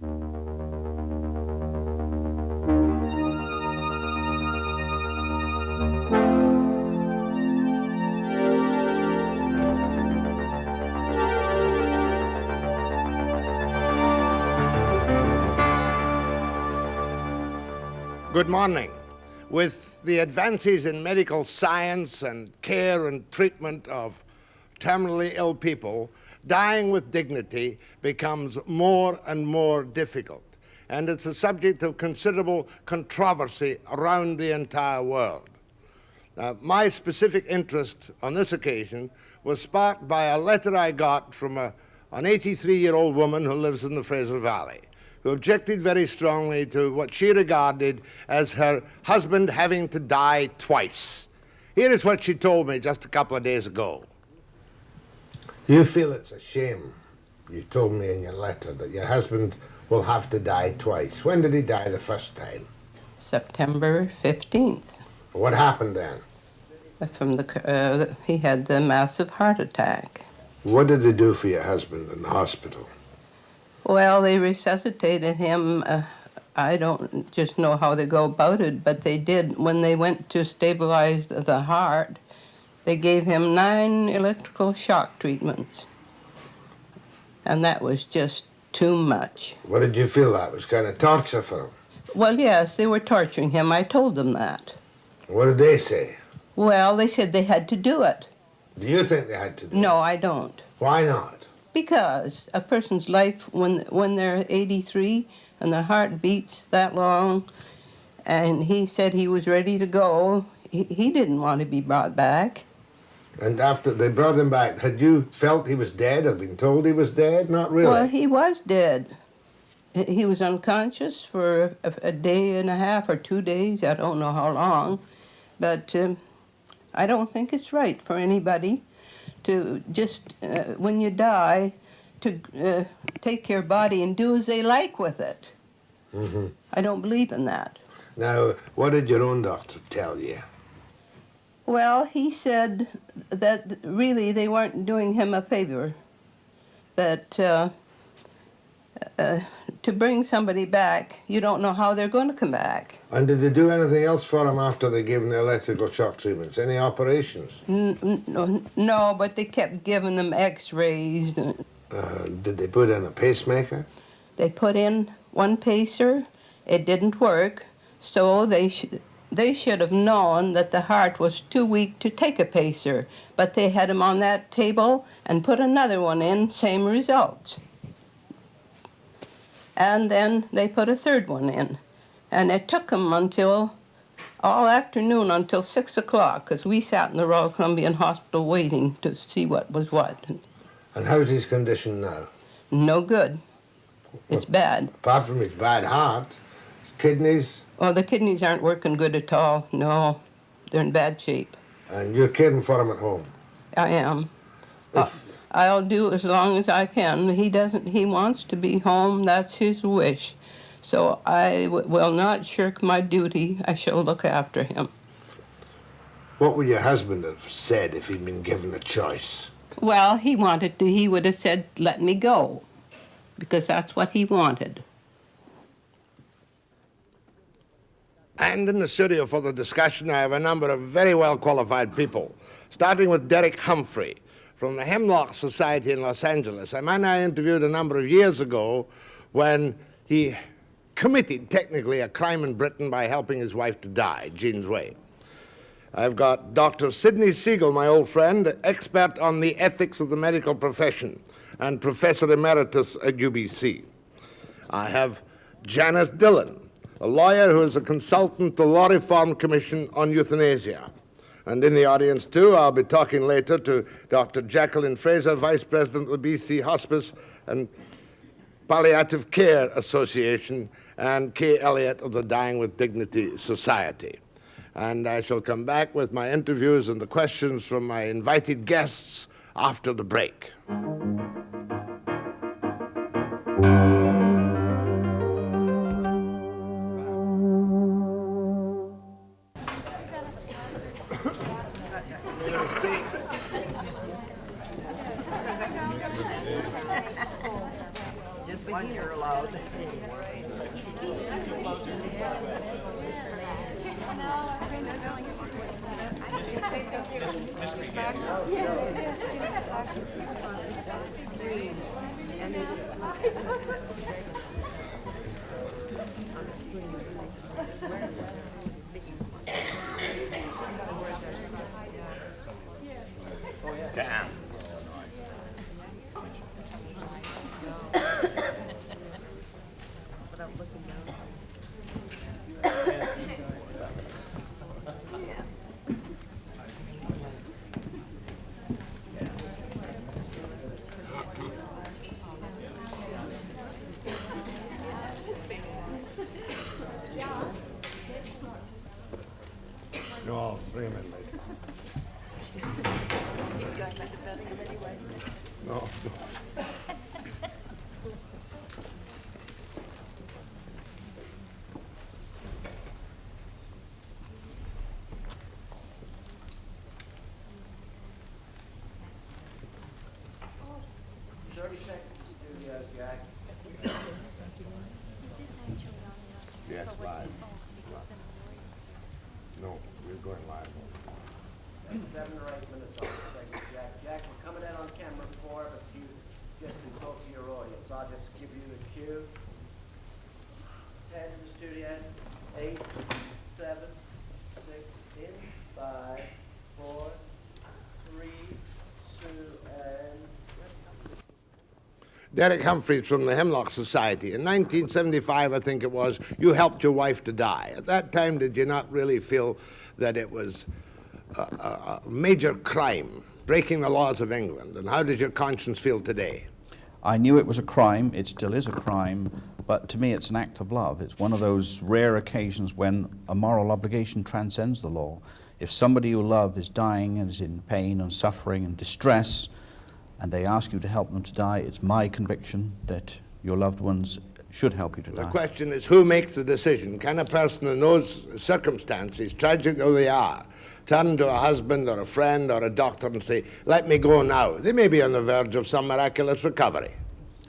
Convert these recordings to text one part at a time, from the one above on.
Good morning. With the advances in medical science and care and treatment of terminally ill people, dying with dignity becomes more and more difficult, and it's a subject of considerable controversy around the entire world. My specific interest on this occasion was sparked by a letter I got from an 83-year-old woman who lives in the Fraser Valley, who objected very strongly to what she regarded as her husband having to die twice. Here is what she told me just a couple of days ago. You feel it's a shame, you told me in your letter, that your husband will have to die twice. When did he die the first time? September 15th. What happened then? He had the massive heart attack. What did they do for your husband in the hospital? Well, they resuscitated him. I don't just know how they go about it, but they did. When they went to stabilize the heart, they gave him 9 electrical shock treatments. And that was just too much. What did you feel that was kind of torture for him? Well, yes, they were torturing him. I told them that. What did they say? Well, they said they had to do it. Do you think they had to do it? No, I don't. Why not? Because a person's life, when they're 83 and their heart beats that long, and he said he was ready to go, he didn't want to be brought back. And after they brought him back, had you felt he was dead or been told he was dead? Not really. Well, he was dead. He was unconscious for a day and a half or 2 days, I don't know how long, but I don't think it's right for anybody to just, when you die, to take your body and do as they like with it. Mm-hmm. I don't believe in that. Now, what did your own doctor tell you? Well, he said that really they weren't doing him a favor, that to bring somebody back, you don't know how they're going to come back. And did they do anything else for him after they gave him the electrical shock treatments? Any operations? No, but they kept giving them x-rays. Did they put in a pacemaker? They put in one pacer. It didn't work, so they should have known that the heart was too weak to take a pacer, but they had him on that table and put another one in, same results. And then they put a third one in. And it took them until all afternoon, until 6 o'clock, because we sat in the Royal Columbian Hospital waiting to see what was what. And how's his condition now? No good. It's bad. Apart from his bad heart, his kidneys? Well, the kidneys aren't working good at all. No, they're in bad shape. And you're caring for him at home? I am. I'll do as long as I can. He wants to be home. That's his wish. So I will not shirk my duty. I shall look after him. What would your husband have said if he'd been given a choice? Well, he would have said, let me go, because that's what he wanted. And in the studio for the discussion, I have a number of very well-qualified people, starting with Derek Humphry from the Hemlock Society in Los Angeles. A man I interviewed a number of years ago when he committed, technically, a crime in Britain by helping his wife to die, Jean's Way. I've got Dr. Sidney Segal, my old friend, expert on the ethics of the medical profession and Professor Emeritus at UBC. I have Janice Dillon, a lawyer who is a consultant to Law Reform Commission on Euthanasia. And in the audience, too, I'll be talking later to Dr. Jacqueline Frazer, Vice President of the BC Hospice and Palliative Care Association, and Kay Elliott of the Dying with Dignity Society. And I shall come back with my interviews and the questions from my invited guests after the break. one you're allowed. Damn. No, bring him in, mate. No. Yes, live. No, we're going live. 7 or 8 minutes on the segment, Jack. Jack, we're coming in on camera 4, but you just can talk to your audience. I'll just give you the cue. 10 in the studio, 8, 7, 6, in, 5, 4, 3, 2, and... Derek Humphry from the Hemlock Society. In 1975, I think it was, you helped your wife to die. At that time, did you not really feel that it was a major crime, breaking the laws of England? And how does your conscience feel today? I knew it was a crime. It still is a crime. But to me, it's an act of love. It's one of those rare occasions when a moral obligation transcends the law. If somebody you love is dying and is in pain and suffering and distress, and they ask you to help them to die, it's my conviction that your loved ones should help you to die. The question is, who makes the decision? Can a person in those circumstances, tragic though they are, turn to a husband or a friend or a doctor and say, let me go now? They may be on the verge of some miraculous recovery.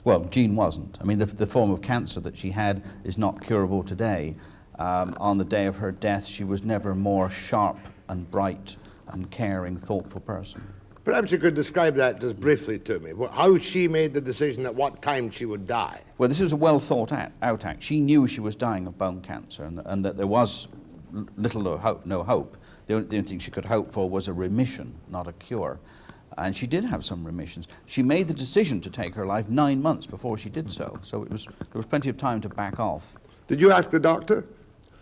Well, Jean wasn't. I mean, the form of cancer that she had is not curable today. On the day of her death, she was never a more sharp and bright and caring, thoughtful person. Perhaps you could describe that just briefly to me, how she made the decision at what time she would die. Well, this was a well thought out act. She knew she was dying of bone cancer and that there was little or no hope. The only thing she could hope for was a remission, not a cure. And she did have some remissions. She made the decision to take her life 9 months before she did so. So there was plenty of time to back off. Did you ask the doctor?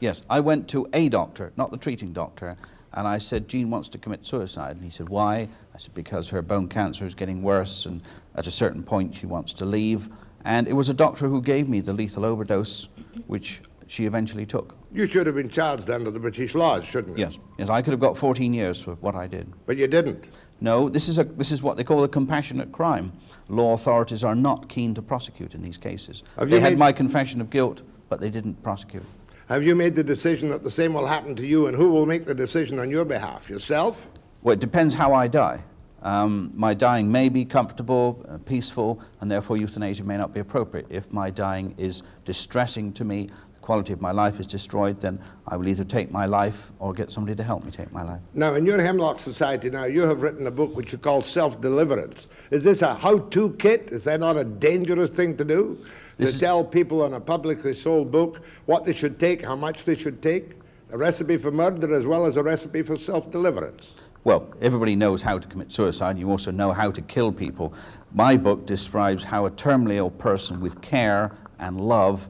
Yes, I went to a doctor, not the treating doctor, and I said, Jean wants to commit suicide. And he said, why? I said, because her bone cancer is getting worse, and at a certain point she wants to leave. And it was a doctor who gave me the lethal overdose, which she eventually took. You should have been charged under the British laws, shouldn't you? Yes, I could have got 14 years for what I did. But you didn't. No, this is what they call a compassionate crime. Law authorities are not keen to prosecute in these cases. They had my confession of guilt, but they didn't prosecute. Have you made the decision that the same will happen to you, and who will make the decision on your behalf? Yourself? Well, it depends how I die. My dying may be comfortable, peaceful, and therefore euthanasia may not be appropriate. If my dying is distressing to me, the quality of my life is destroyed, then I will either take my life or get somebody to help me take my life. Now, in your Hemlock Society now, you have written a book which you call Self-Deliverance. Is this a how-to kit? Is that not a dangerous thing to do? To tell people on a publicly sold book what they should take, how much they should take? A recipe for murder as well as a recipe for self-deliverance. Well, everybody knows how to commit suicide. You also know how to kill people. My book describes how a terminally ill person with care and love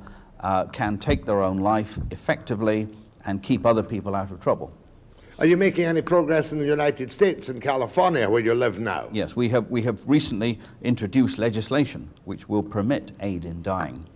can take their own life effectively and keep other people out of trouble. Are you making any progress in the United States, in California, where you live now? Yes, we have recently introduced legislation which will permit aid in dying.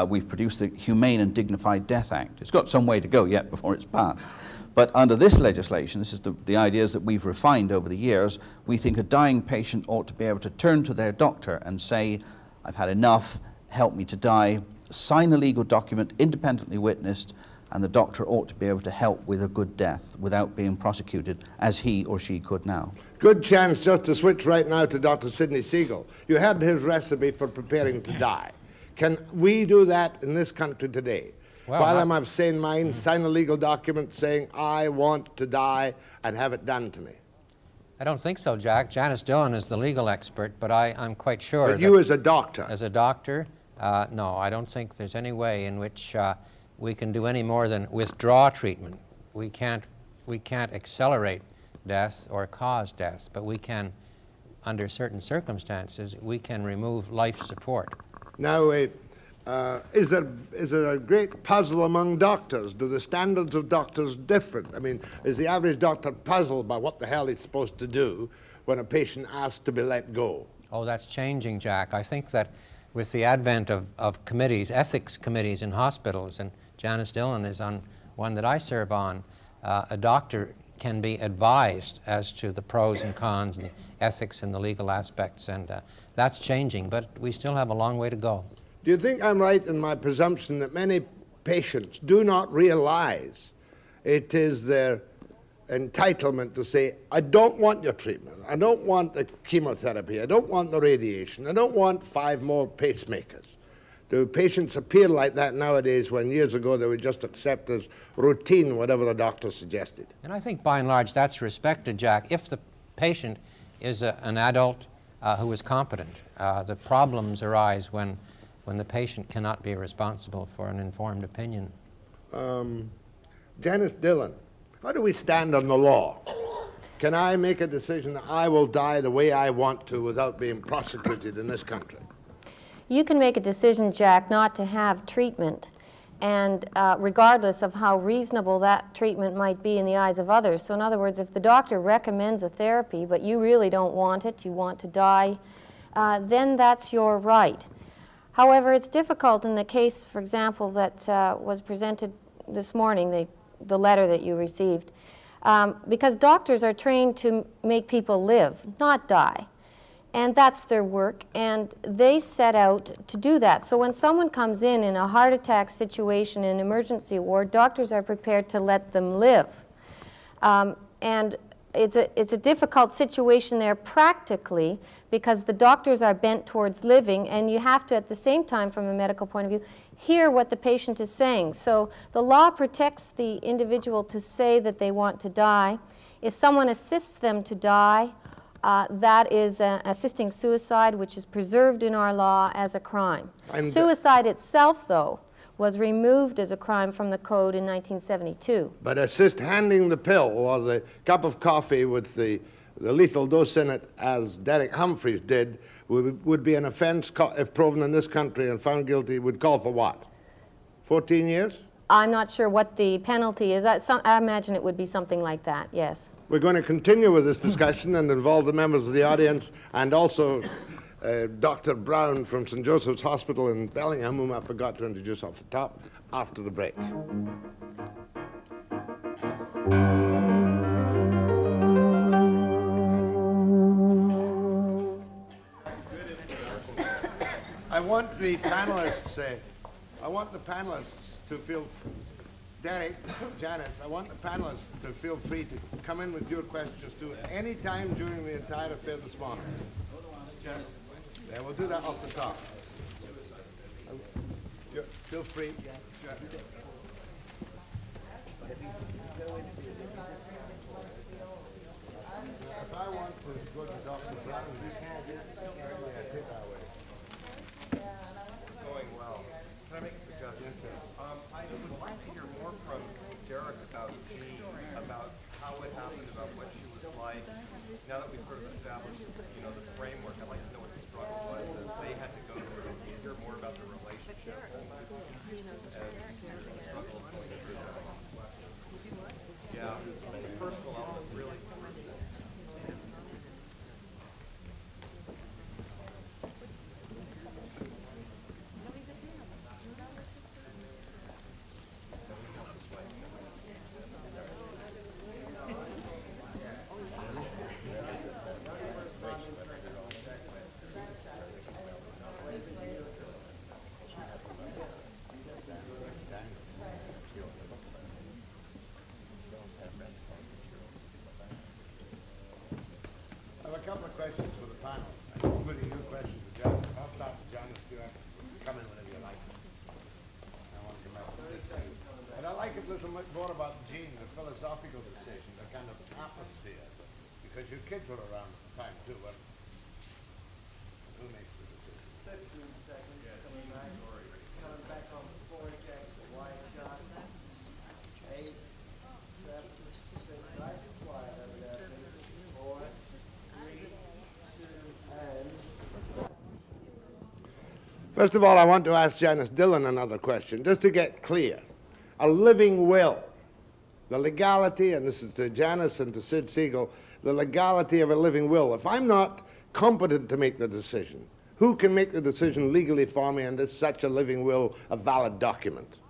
We've produced the Humane and Dignified Death Act. It's got some way to go yet before it's passed. But under this legislation, this is the ideas that we've refined over the years, we think a dying patient ought to be able to turn to their doctor and say, I've had enough, help me to die, sign a legal document, independently witnessed, and the doctor ought to be able to help with a good death without being prosecuted as he or she could now. Good chance just to switch right now to Dr. Sidney Segal. You had his recipe for preparing to die. Can we do that in this country today? Well, While I'm of sane mind, sign a legal document saying, I want to die, and have it done to me. I don't think so, Jack. Janice Dillon is the legal expert, but I'm quite sure But you as a doctor. as a doctor, no, I don't think there's any way in which we can do any more than withdraw treatment. We can't accelerate death or cause death, but we can, under certain circumstances, we can remove life support. Now, is there a great puzzle among doctors? Do the standards of doctors different? I mean, is the average doctor puzzled by what the hell he's supposed to do when a patient asks to be let go? Oh, that's changing, Jack. I think that with the advent of committees, ethics committees in hospitals, and Janice Dillon is on one that I serve on, a doctor can be advised as to the pros and cons and the ethics and the legal aspects, and that's changing, but we still have a long way to go. Do you think I'm right in my presumption that many patients do not realize it is their entitlement to say, I don't want your treatment, I don't want the chemotherapy, I don't want the radiation, I don't want 5 more pacemakers? Do patients appear like that nowadays when years ago they would just accept as routine whatever the doctor suggested? And I think by and large that's respected, Jack, if the patient is an adult who is competent. The problems arise when the patient cannot be responsible for an informed opinion. Janice Dillon, how do we stand on the law? Can I make a decision that I will die the way I want to without being prosecuted in this country? You can make a decision, Jack, not to have treatment, and regardless of how reasonable that treatment might be in the eyes of others. So in other words, if the doctor recommends a therapy, but you really don't want it, you want to die, then that's your right. However, it's difficult in the case, for example, that was presented this morning, the letter that you received, because doctors are trained to make people live, not die. And that's their work, and they set out to do that. So when someone comes in a heart attack situation in an emergency ward, doctors are prepared to let them live. And it's a difficult situation there practically, because the doctors are bent towards living, and you have to, at the same time, from a medical point of view, hear what the patient is saying. So the law protects the individual to say that they want to die. If someone assists them to die, that is assisting suicide, which is preserved in our law as a crime. Suicide itself, though, was removed as a crime from the code in 1972. But handing the pill or the cup of coffee with the lethal dose in it, as Derek Humphry did, would be an offense if proven in this country and found guilty, would call for what? 14 years? I'm not sure what the penalty is. I imagine it would be something like that, yes. We're going to continue with this discussion and involve the members of the audience and also Dr. Brown from St. Joseph's Hospital in Bellingham, whom I forgot to introduce off the top, after the break. I want the panelists to feel, Derek, Janice, I want the panelists to feel free to come in with your questions to any time during the entire affair this morning. Yeah, we'll do that off the top. Feel free. If I want to go to Dr. Brown, you can't take that way. Going well. Can I make a suggestion? I would like to hear more from Derek about Jean, about how it happened, about what she was like. Now that we've sort of established, the framework, I'd like to know what the struggle was that they had to go through. Hear more about the relationship and the struggle of going through that. Yeah, the personal element really. I have a couple of questions for the panel, including your questions to Janice. I'll start with Janice. You have to come in whenever you I'd like it a little bit more about Jean, the philosophical decision, the kind of atmosphere, because your kids were around at the time too. Well, who makes the decision? 15 seconds, coming back on 4 Jackson, wide shot, 8, 7, 6, nice and quiet over there, 4, 3, 2, and... First of all, I want to ask Janice Dillon another question, just to get clear. A living will, the legality, and this is to Janice and to Sid Segal, the legality of a living will. If I'm not competent to make the decision, who can make the decision legally for me, and is such a living will a valid document?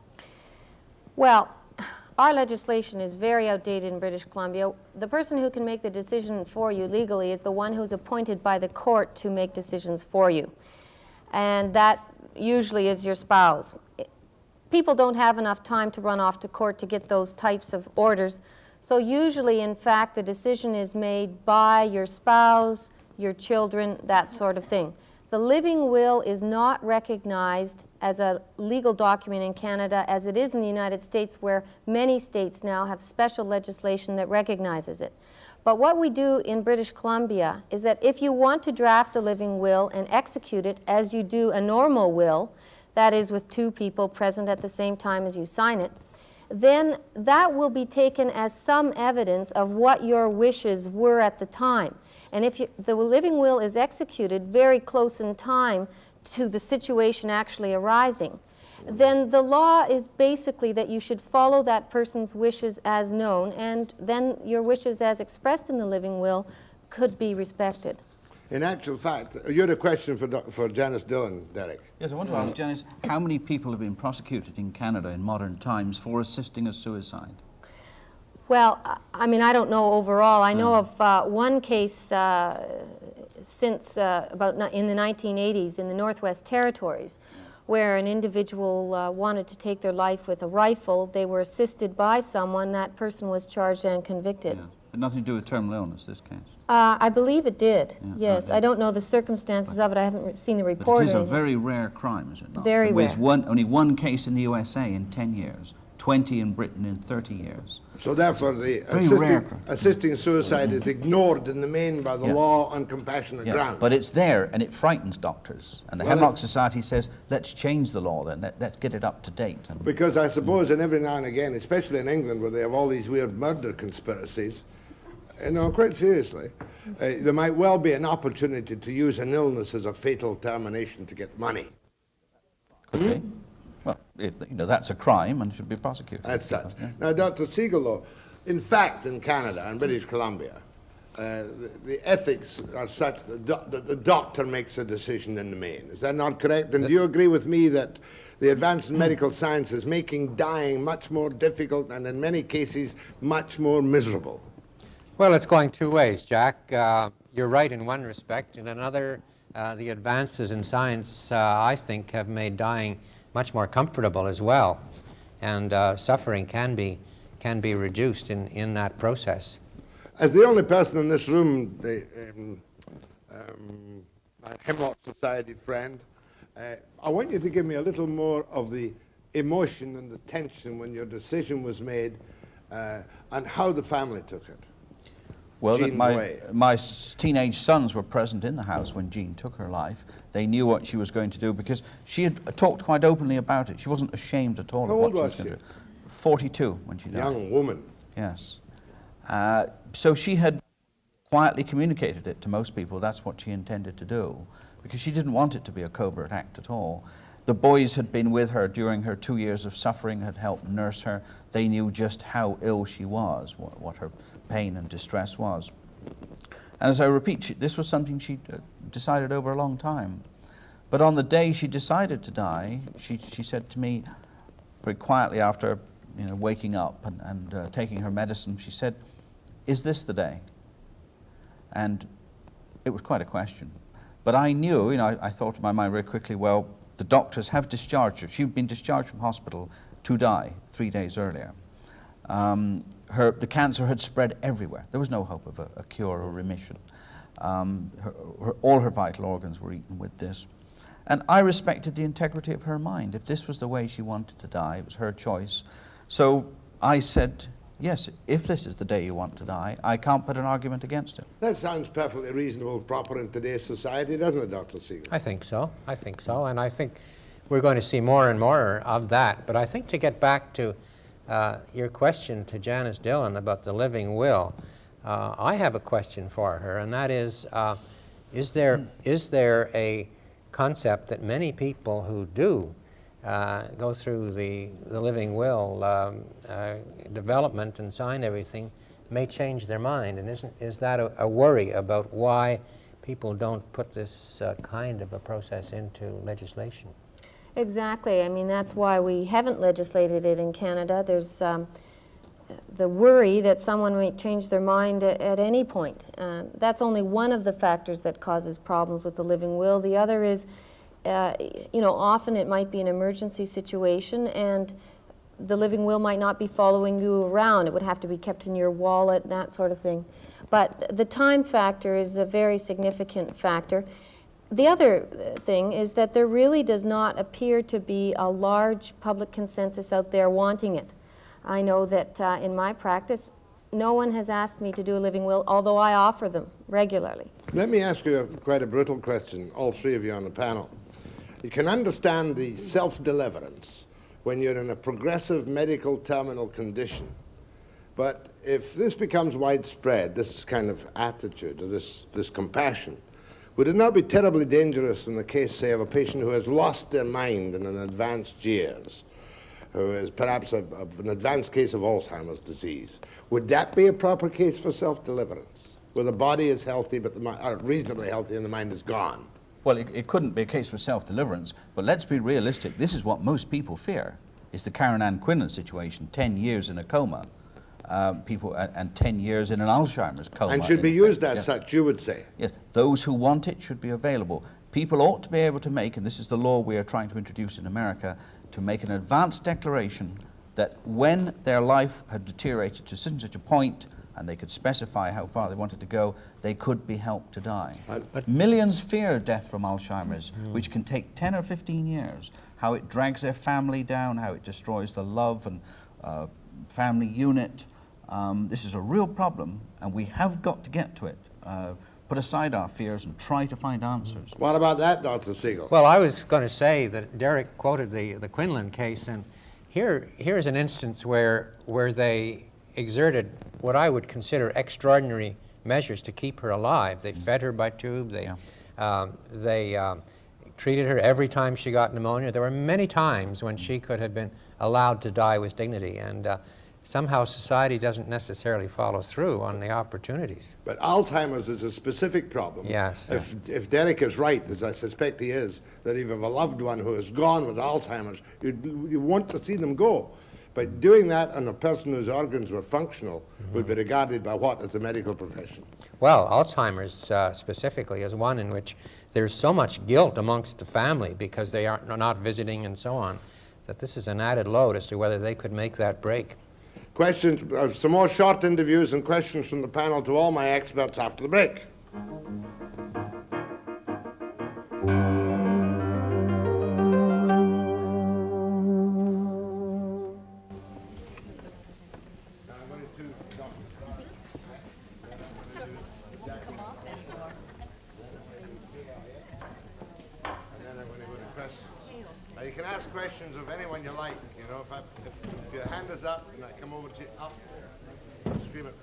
Well, our legislation is very outdated in British Columbia. The person who can make the decision for you legally is the one who's appointed by the court to make decisions for you. And that usually is your spouse. People don't have enough time to run off to court to get those types of orders. So usually, in fact, the decision is made by your spouse, your children, that sort of thing. The living will is not recognized as a legal document in Canada as it is in the United States, where many states now have special legislation that recognizes it. But what we do in British Columbia is that if you want to draft a living will and execute it as you do a normal will, that is with 2 people present at the same time as you sign it, then that will be taken as some evidence of what your wishes were at the time. And if the living will is executed very close in time to the situation actually arising, then the law is basically that you should follow that person's wishes as known, and then your wishes as expressed in the living will could be respected. In actual fact, you had a question for Janice Dillon, Derek. Yes, I want to ask Janice, how many people have been prosecuted in Canada in modern times for assisting a suicide? Well, I mean, I don't know overall. I know of one case since about in the 1980s in the Northwest Territories, where an individual wanted to take their life with a rifle. They were assisted by someone. That person was charged and convicted. Yeah. But nothing to do with terminal illness, this case. I believe it did, Yeah, yes. I don't know the circumstances of it. I haven't seen the report. But it is or a anything. very rare crime, is it not? Very With rare. only one case in the USA in 10 years, 20 in Britain in 30 years. So therefore, the Very rare. assisting suicide is ignored in the main by the Yeah. law on compassionate Yeah, grounds. but it's there, and it frightens doctors. And the Well, Hemlock Society says, let's change the law then, let's get it up to date. And Because I suppose, and every now and again, especially in England, where they have all these weird murder conspiracies, quite seriously, there might well be an opportunity to use an illness as a fatal termination to get money. could be. Well, that's a crime and should be prosecuted. That's such. Yeah. Now, Dr. Segal, though, in fact, in Canada and British Columbia, the ethics are such that the doctor makes a decision in the main. Is that not correct? And do you agree with me that the advance in medical science is making dying much more difficult and, in many cases, much more miserable? Well, it's going 2 ways, Jack. You're right in one respect. In another, the advances in science, I think, have made dying much more comfortable as well, and suffering can be reduced in that process. As the only person in this room, my Hemlock Society friend, I want you to give me a little more of the emotion and the tension when your decision was made, and how the family took it. Well, Jean's way. my teenage sons were present in the house when Jean took her life. They knew what she was going to do because she had talked quite openly about it. She wasn't ashamed at all How of what old she was was going she? to do. 42 when she died. Young woman. Yes. So she had quietly communicated it to most people. That's what she intended to do because she didn't want it to be a covert act at all. The boys had been with her during her 2 years of suffering, had helped nurse her. They knew just how ill she was, what her pain and distress was. And as I repeat, this was something she decided over a long time. But on the day she decided to die, she said to me very quietly after waking up and taking her medicine, she said, "Is this the day?" And it was quite a question. But I knew, I thought in my mind very quickly, well, the doctors have discharged her. She'd been discharged from hospital to die 3 days earlier. The cancer had spread everywhere. There was no hope of a cure or remission. All her vital organs were eaten with this. And I respected the integrity of her mind. If this was the way she wanted to die, it was her choice. So I said, yes, if this is the day you want to die, I can't put an argument against it. That sounds perfectly reasonable, proper in today's society, doesn't it, Dr. Segal? I think so. I think so. And I think we're going to see more and more of that. But I think to get back to your question to Janice Dillon about the living will, I have a question for her, and that is there a concept that many people who do go through the living will development and sign everything may change their mind? And is that a worry about why people don't put this kind of a process into legislation? Exactly. I mean, that's why we haven't legislated it in Canada. There's the worry that someone might change their mind at any point. That's only one of the factors that causes problems with the living will. The other is, often it might be an emergency situation and the living will might not be following you around. It would have to be kept in your wallet, that sort of thing. But the time factor is a very significant factor. The other thing is that there really does not appear to be a large public consensus out there wanting it. I know that in my practice, no one has asked me to do a living will, although I offer them regularly. Let me ask you quite a brutal question, all three of you on the panel. You can understand the self-deliverance when you're in a progressive medical terminal condition. But if this becomes widespread, this kind of attitude, or this compassion, would it not be terribly dangerous in the case, say, of a patient who has lost their mind in an advanced years, who is perhaps an advanced case of Alzheimer's disease? Would that be a proper case for self-deliverance, where the body is healthy, but reasonably healthy, and the mind is gone? Well, it couldn't be a case for self-deliverance, but let's be realistic. This is what most people fear. It's the Karen Ann Quinlan situation, 10 years in a coma, and 10 years in an Alzheimer's coma. And should be used as such, you would say? Yes, those who want it should be available. People ought to be able to make, and this is the law we are trying to introduce in America, to make an advance declaration that when their life had deteriorated to such a point, and they could specify how far they wanted to go, they could be helped to die. But millions fear death from Alzheimer's, which can take 10 or 15 years, how it drags their family down, how it destroys the love and family unit. This is a real problem, and we have got to get to it. Put aside our fears and try to find answers. What about that, Dr. Segal? Well, I was going to say that Derek quoted the Quinlan case, and here's an instance where they exerted what I would consider extraordinary measures to keep her alive. They fed her by tube. They treated her every time she got pneumonia. There were many times when she could have been allowed to die with dignity, and somehow society doesn't necessarily follow through on the opportunities. But Alzheimer's is a specific problem. Yes. If Derek is right, as I suspect he is, that if you have a loved one who is gone with Alzheimer's, you want to see them go. But doing that on a person whose organs were functional would be regarded by what as a medical profession? Well, Alzheimer's specifically is one in which there's so much guilt amongst the family because they are not visiting and so on, that this is an added load as to whether they could make that break. Questions, some more short interviews and questions from the panel to all my experts after the break. You can ask questions of anyone you like. You know, if your hand is up and I come over to you, up, scream it,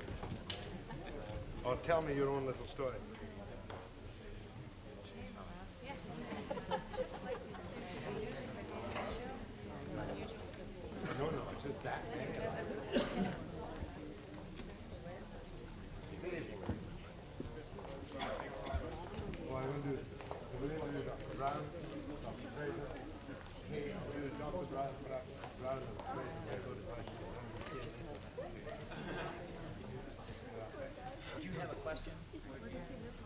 or tell me your own little story. No, it's just that. Well, I'm going to do this. I'm going to do Dr. Brown, Dr. Frazer. Do you have a question?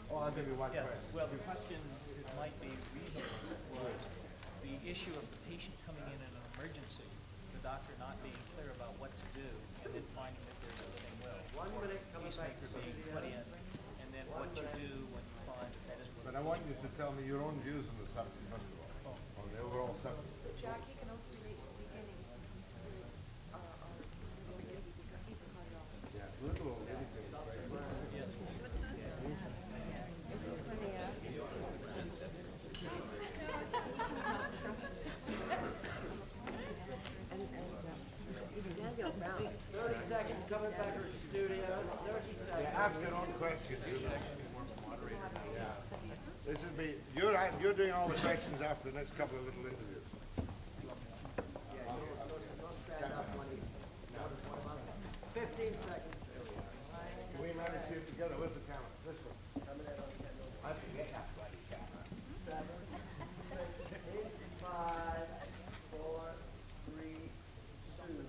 Oh, I'll give you one Yeah, question. well, the question might be reasonable was the issue of the patient coming in an emergency, the doctor not being clear about what to do, and then finding that there's a living will. 1 minute, coming back. Pacemaker being put in, and then what you do when you find that that is. But I want you to tell me your own views on the subject, first of all, on the overall subject. Jackie can also relate to the beginning. you're doing all the questions after the next couple of little interviews. Don't stand up when he... 15 seconds. There we are. Can we manage to get together? Where's the camera? This one. Coming in on camera. I forget that bloody camera. 7, 6, 8, 5, 4, 3, 2, and...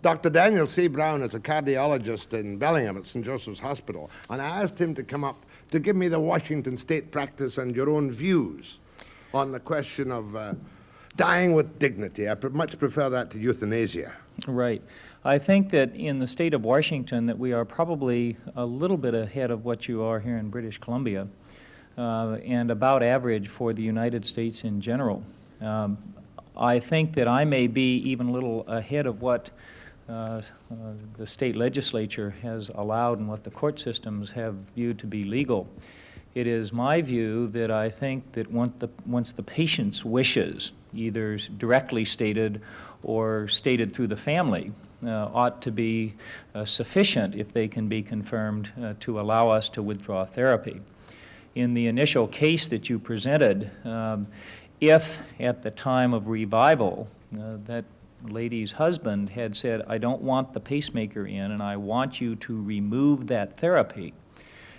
Dr. Daniel C. Brown is a cardiologist in Bellingham at St. Joseph's Hospital, and I asked him to come up to give me the Washington state practice and your own views on the question of dying with dignity. I much prefer that to euthanasia. Right. I think that in the state of Washington that we are probably a little bit ahead of what you are here in British Columbia, and about average for the United States in general. I think that I may be even a little ahead of what the state legislature has allowed and what the court systems have viewed to be legal. It is my view that I think that once the patient's wishes, either directly stated or stated through the family, ought to be sufficient, if they can be confirmed, to allow us to withdraw therapy. In the initial case that you presented, if at the time of revival that lady's husband had said, I don't want the pacemaker in and I want you to remove that therapy,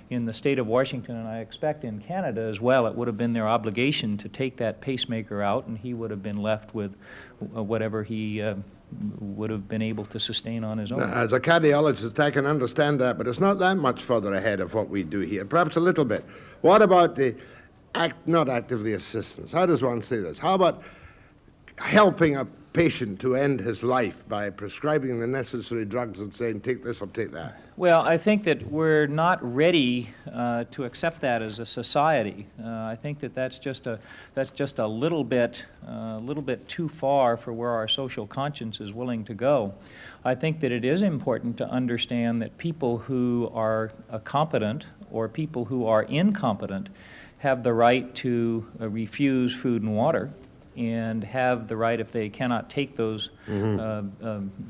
in the state of Washington, and I expect in Canada as well, it would have been their obligation to take that pacemaker out, and he would have been left with whatever he would have been able to sustain on his own. Now, as a cardiologist, I can understand that, but it's not that much further ahead of what we do here. Perhaps a little bit. What about the not actively assistance? How does one say this? How about helping a patient to end his life by prescribing the necessary drugs and saying, take this or take that? Well, I think that we're not ready to accept that as a society. I think that that's just a little bit too far for where our social conscience is willing to go. I think that it is important to understand that people who are competent or people who are incompetent have the right to refuse food and water, and have the right, if they cannot take those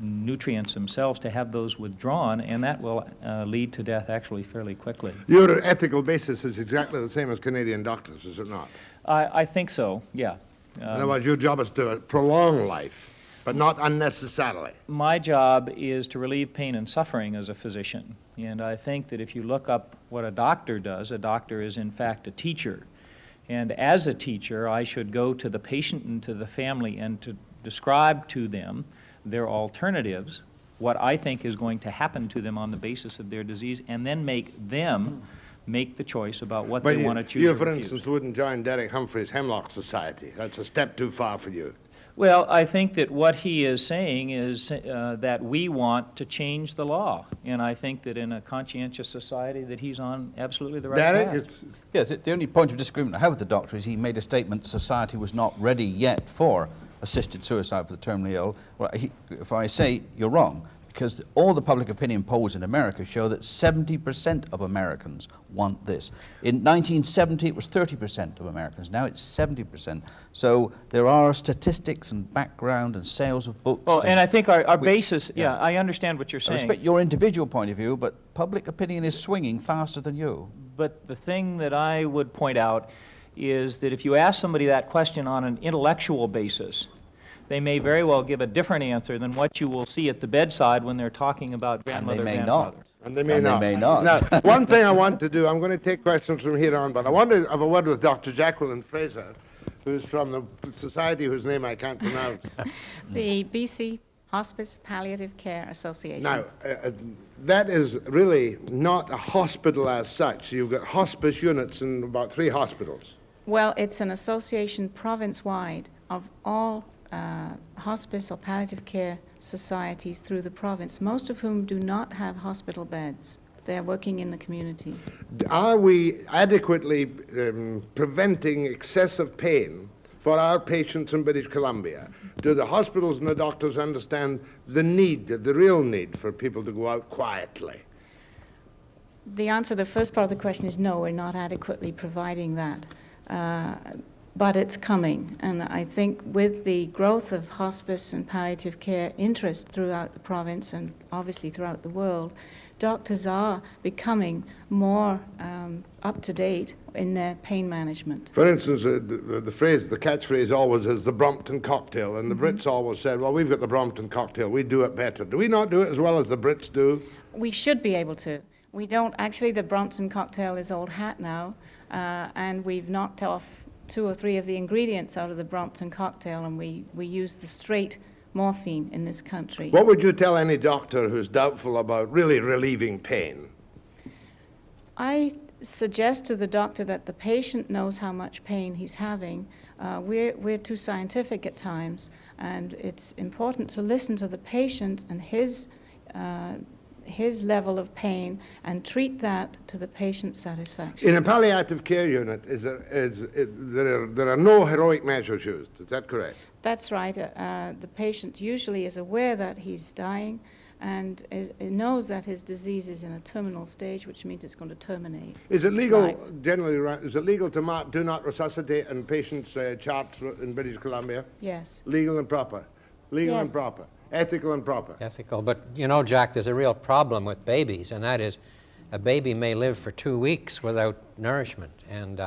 nutrients themselves, to have those withdrawn, and that will lead to death actually fairly quickly. Your ethical basis is exactly the same as Canadian doctors, is it not? I think so, yeah. In other words, your job is to prolong life, but not unnecessarily. My job is to relieve pain and suffering as a physician, and I think that if you look up what a doctor does, a doctor is in fact a teacher. And as a teacher, I should go to the patient and to the family and to describe to them their alternatives, what I think is going to happen to them on the basis of their disease, and then make them make the choice about what they want to choose. You, for instance, wouldn't join Derek Humphry's Hemlock Society. That's a step too far for you. Well, I think that what he is saying is that we want to change the law, and I think that in a conscientious society that he's on absolutely the right Derek, path. Yes, the only point of disagreement I have with the doctor is he made a statement society was not ready yet for assisted suicide for the terminally ill. Well, if I say you're wrong, because all the public opinion polls in America show that 70% of Americans want this. In 1970, it was 30% of Americans. Now it's 70%. So there are statistics and background and sales of books. Well, and I think our basis, yeah, I understand what you're I saying. respect your individual point of view, but public opinion is swinging faster than you. But the thing that I would point out is that if you ask somebody that question on an intellectual basis, they may very well give a different answer than what you will see at the bedside when they're talking about grandmother, And they may grandfather. not. And they may And they not. may not. Now, one thing I want to do, I'm going to take questions from here on, but I want to have a word with Dr. Jacqueline Frazer, who's from the society whose name I can't pronounce. The BC Hospice Palliative Care Association. Now, that is really not a hospital as such. You've got hospice units in about 3 hospitals. Well, it's an association province-wide of all hospice or palliative care societies through the province, most of whom do not have hospital beds. They're working in the community. Are we adequately preventing excessive pain for our patients in British Columbia? Do the hospitals and the doctors understand the need, the real need for people to go out quietly? The answer to the first part of the question is no, we're not adequately providing that. But it's coming, and I think with the growth of hospice and palliative care interest throughout the province and obviously throughout the world, doctors are becoming more up to date in their pain management. For instance, the catchphrase always is the Brompton cocktail, and the Brits always said, well, we've got the Brompton cocktail, we do it better. Do we not do it as well as the Brits do? We should be able to. We don't. Actually, the Brompton cocktail is old hat now, and we've knocked off 2 or 3 of the ingredients out of the Brompton cocktail, and we use the straight morphine in this country. What would you tell any doctor who's doubtful about really relieving pain? I suggest to the doctor that the patient knows how much pain he's having. We're too scientific at times, and it's important to listen to the patient and his level of pain and treat that to the patient's satisfaction. In a palliative care unit, there are no heroic measures used. Is that correct? That's right. The patient usually is aware that he's dying and knows that his disease is in a terminal stage, which means it's going to terminate. Is it his legal, life. generally, is it legal to mark do not resuscitate in patients' charts in British Columbia? Yes. Legal and proper. Legal and Yes. proper. Ethical and proper. Ethical, but you know, Jack, there's a real problem with babies, and that is a baby may live for 2 weeks without nourishment, and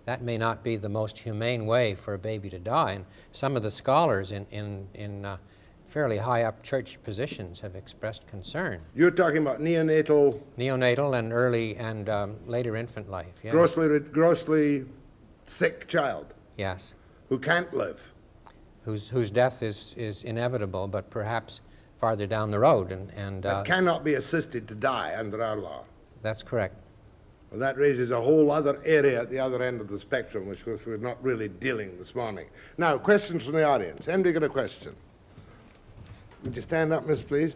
that may not be the most humane way for a baby to die. And some of the scholars in fairly high up church positions have expressed concern. You're talking about neonatal, And early and later infant life, yes. grossly sick child Yes, who can't live. whose death is inevitable, but perhaps farther down the road, and That cannot be assisted to die under our law. that's correct. Well, that raises a whole other area at the other end of the spectrum, which we're not really dealing this morning. Now, questions from the audience. Anybody got a question? Would you stand up, miss, please?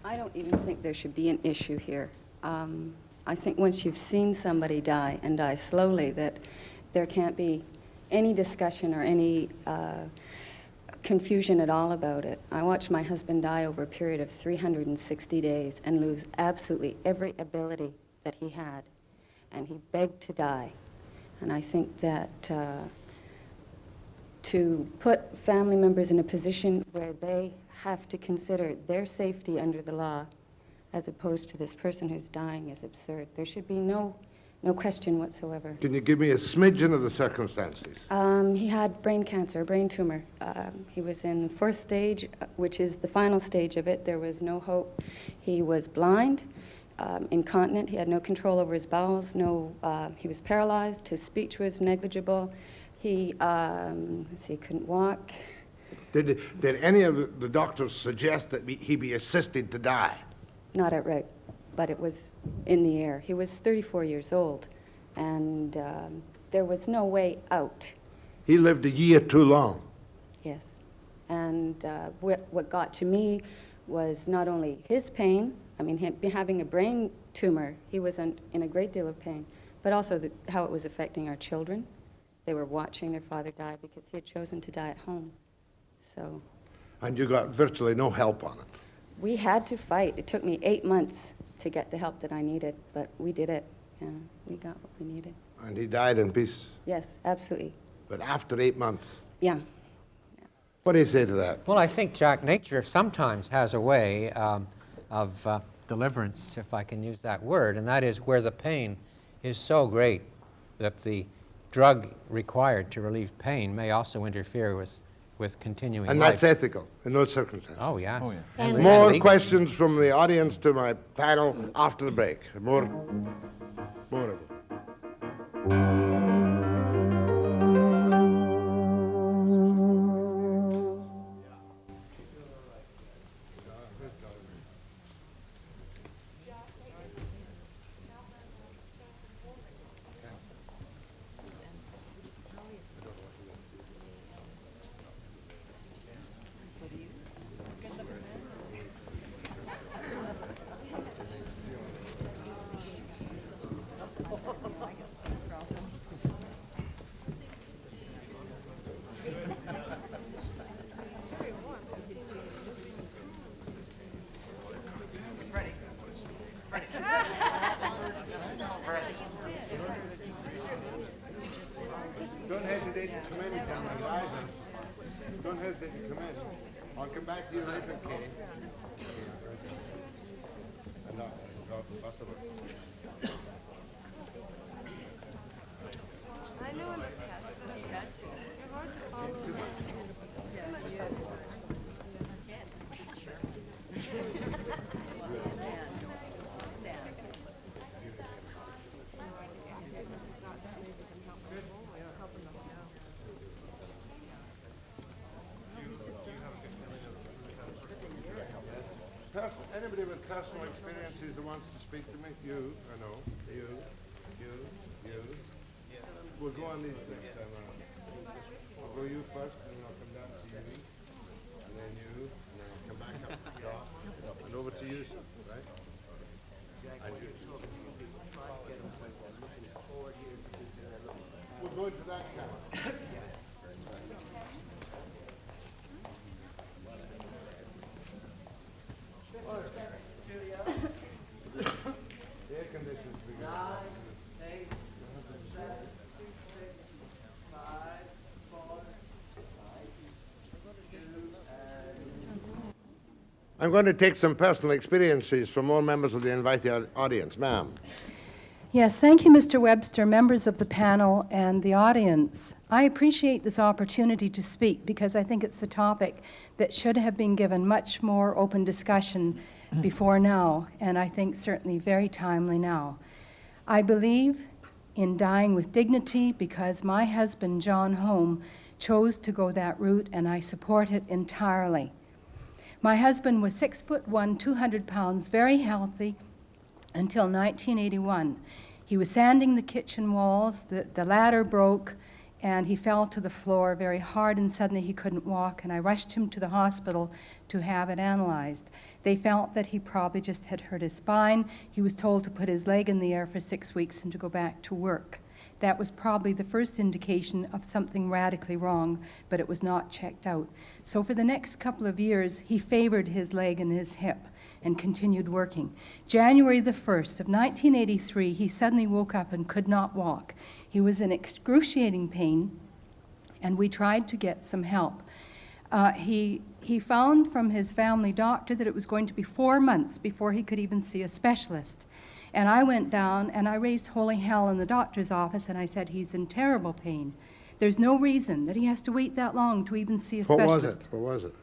I don't even think there should be an issue here. I think once you've seen somebody die and die slowly, that there can't be any discussion or any confusion at all about it. I watched my husband die over a period of 360 days and lose absolutely every ability that he had, and he begged to die. And I think that to put family members in a position where they have to consider their safety under the law as opposed to this person who's dying is absurd. There should be no question whatsoever. Can you give me a smidgen of the circumstances? He had brain cancer, a brain tumor. He was in 4th stage, which is the final stage of it. There was no hope. He was blind, incontinent. He had no control over his bowels. He was paralyzed. His speech was negligible. He couldn't walk. Did any of the doctors suggest that he be assisted to die? Not outright, but it was in the air. He was 34 years old, and there was no way out. He lived a year too long. Yes. And what got to me was not only his pain, I mean, him having a brain tumor, he was in a great deal of pain, but also how it was affecting our children. They were watching their father die because he had chosen to die at home. So. And you got virtually no help on it. We had to fight. It took me 8 months to get the help that I needed, but we did it. Yeah, we got what we needed. And he died in peace. Yes, absolutely. But after 8 months. Yeah. What do you say to that? Well, I think, Jack, nature sometimes has a way of deliverance, if I can use that word, and that is where the pain is so great that the drug required to relieve pain may also interfere with continuing And life. that's ethical in those circumstances. Oh, yes. Oh, yeah. And More legal. questions from the audience to my panel after the break. More of it. Don't hesitate to come in, Cameron. Don't hesitate to come in. I'll come back to you later, Kate. impossible. I know I must test, but I've got to. You're hard to follow. Too much. Anybody with personal experiences that wants to speak to me? You, I know. You. We'll go on these next time around. I'll go you first, and then I'll come down to you, and then you, and then I'll come back up to you, and over to you, sir, right? And you. We'll go into that camera. Air conditions we got. 9, 8, 7, 6, 5, 4, 2, I'm going to take some personal experiences from all members of the invited audience. Ma'am. Yes, thank you, Mr. Webster, members of the panel and the audience. I appreciate this opportunity to speak because I think it's a topic that should have been given much more open discussion before now, and I think certainly very timely now. I believe in dying with dignity because my husband, John Home, chose to go that route, and I support it entirely. My husband was 6'1", 200 pounds, very healthy until 1981. He was sanding the kitchen walls, the ladder broke, and he fell to the floor very hard, and suddenly he couldn't walk, and I rushed him to the hospital to have it analyzed. They felt that he probably just had hurt his spine. He was told to put his leg in the air for 6 weeks and to go back to work. That was probably the first indication of something radically wrong, but it was not checked out. So for the next couple of years, he favored his leg and his hip and continued working. January the 1st of 1983, he suddenly woke up and could not walk. He was in excruciating pain, and we tried to get some help. He found from his family doctor that it was going to be 4 months before he could even see a specialist. And I went down and I raised holy hell in the doctor's office, and I said, he's in terrible pain. There's no reason that he has to wait that long to even see a specialist. What was it?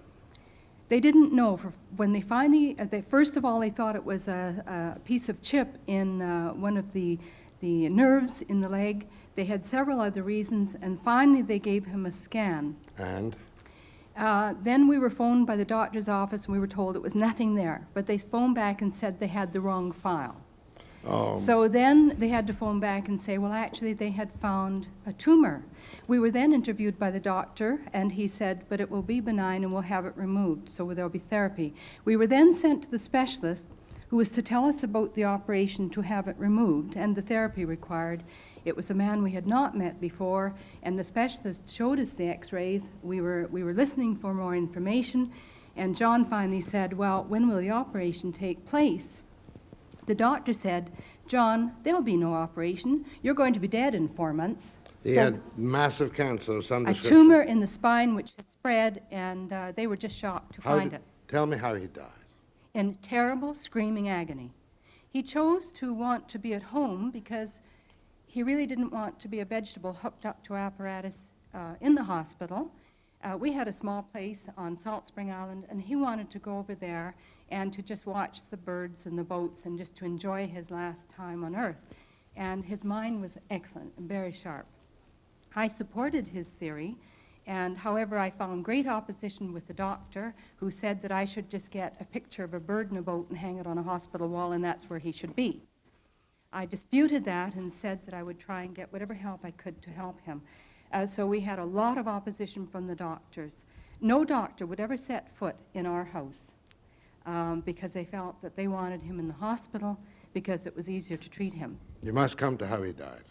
They didn't know. When they finally, first of all, they thought it was a piece of chip in one of the nerves in the leg. They had several other reasons, and finally they gave him a scan. And? Then we were phoned by the doctor's office, and we were told it was nothing there. But they phoned back and said they had the wrong file. Oh. So then they had to phone back and say, well, actually, they had found a tumor. We were then interviewed by the doctor, and he said, but it will be benign and we'll have it removed, so there'll be therapy. We were then sent to the specialist, who was to tell us about the operation to have it removed and the therapy required. It was a man we had not met before, and the specialist showed us the x-rays. We were listening for more information, and John finally said, well, when will the operation take place? The doctor said, John, there'll be no operation. You're going to be dead in 4 months. He had massive cancer of some A description. tumor in the spine which had spread, and they were just shocked to find it. Tell me how he died. In terrible, screaming agony. He chose to want to be at home because he really didn't want to be a vegetable hooked up to apparatus in the hospital. We had a small place on Salt Spring Island, and he wanted to go over there and to just watch the birds and the boats and just to enjoy his last time on Earth. And his mind was excellent and very sharp. I supported his theory, and however, I found great opposition with the doctor, who said that I should just get a picture of a bird in a boat and hang it on a hospital wall, and that's where he should be. I disputed that and said that I would try and get whatever help I could to help him. So we had a lot of opposition from the doctors. No doctor would ever set foot in our house because they felt that they wanted him in the hospital because it was easier to treat him. You must come to how he died.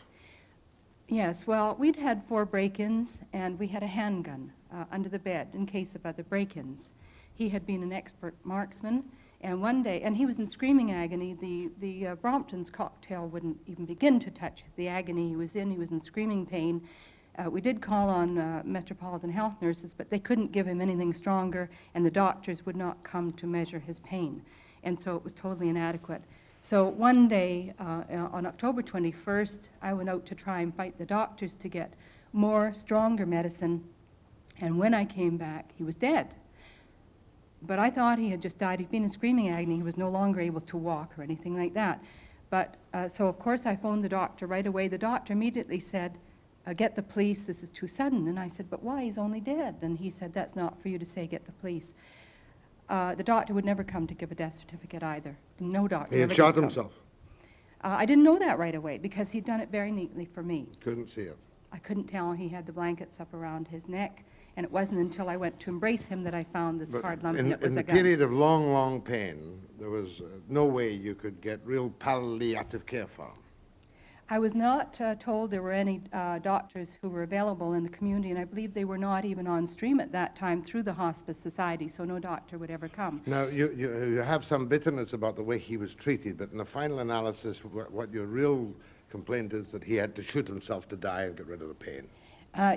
Yes, well, we'd had 4 break-ins, and we had a handgun under the bed in case of other break-ins. He had been an expert marksman, and one day, and he was in screaming agony. The Brompton's cocktail wouldn't even begin to touch the agony he was in. He was in screaming pain. We did call on Metropolitan Health nurses, but they couldn't give him anything stronger, and the doctors would not come to measure his pain. And so it was totally inadequate. So one day, on October 21st, I went out to try and fight the doctors to get more, stronger medicine, and when I came back, he was dead. But I thought he had just died. He'd been in screaming agony. He was no longer able to walk or anything like that. But, so of course I phoned the doctor right away. The doctor immediately said, get the police, this is too sudden. And I said, but why, he's only dead. And he said, that's not for you to say, get the police. The doctor would never come to give a death certificate either. No doctor. He had shot himself. I didn't know that right away because he'd done it very neatly for me. Couldn't see it. I couldn't tell. He had the blankets up around his neck, and it wasn't until I went to embrace him that I found this hard lump, and it was in a the gun. period of long, long pain, there was no way you could get real palliative care for him. I was not told there were any doctors who were available in the community, and I believe they were not even on stream at that time through the Hospice Society, so no doctor would ever come. Now, you have some bitterness about the way he was treated, but in the final analysis, what your real complaint is that he had to shoot himself to die and get rid of the pain.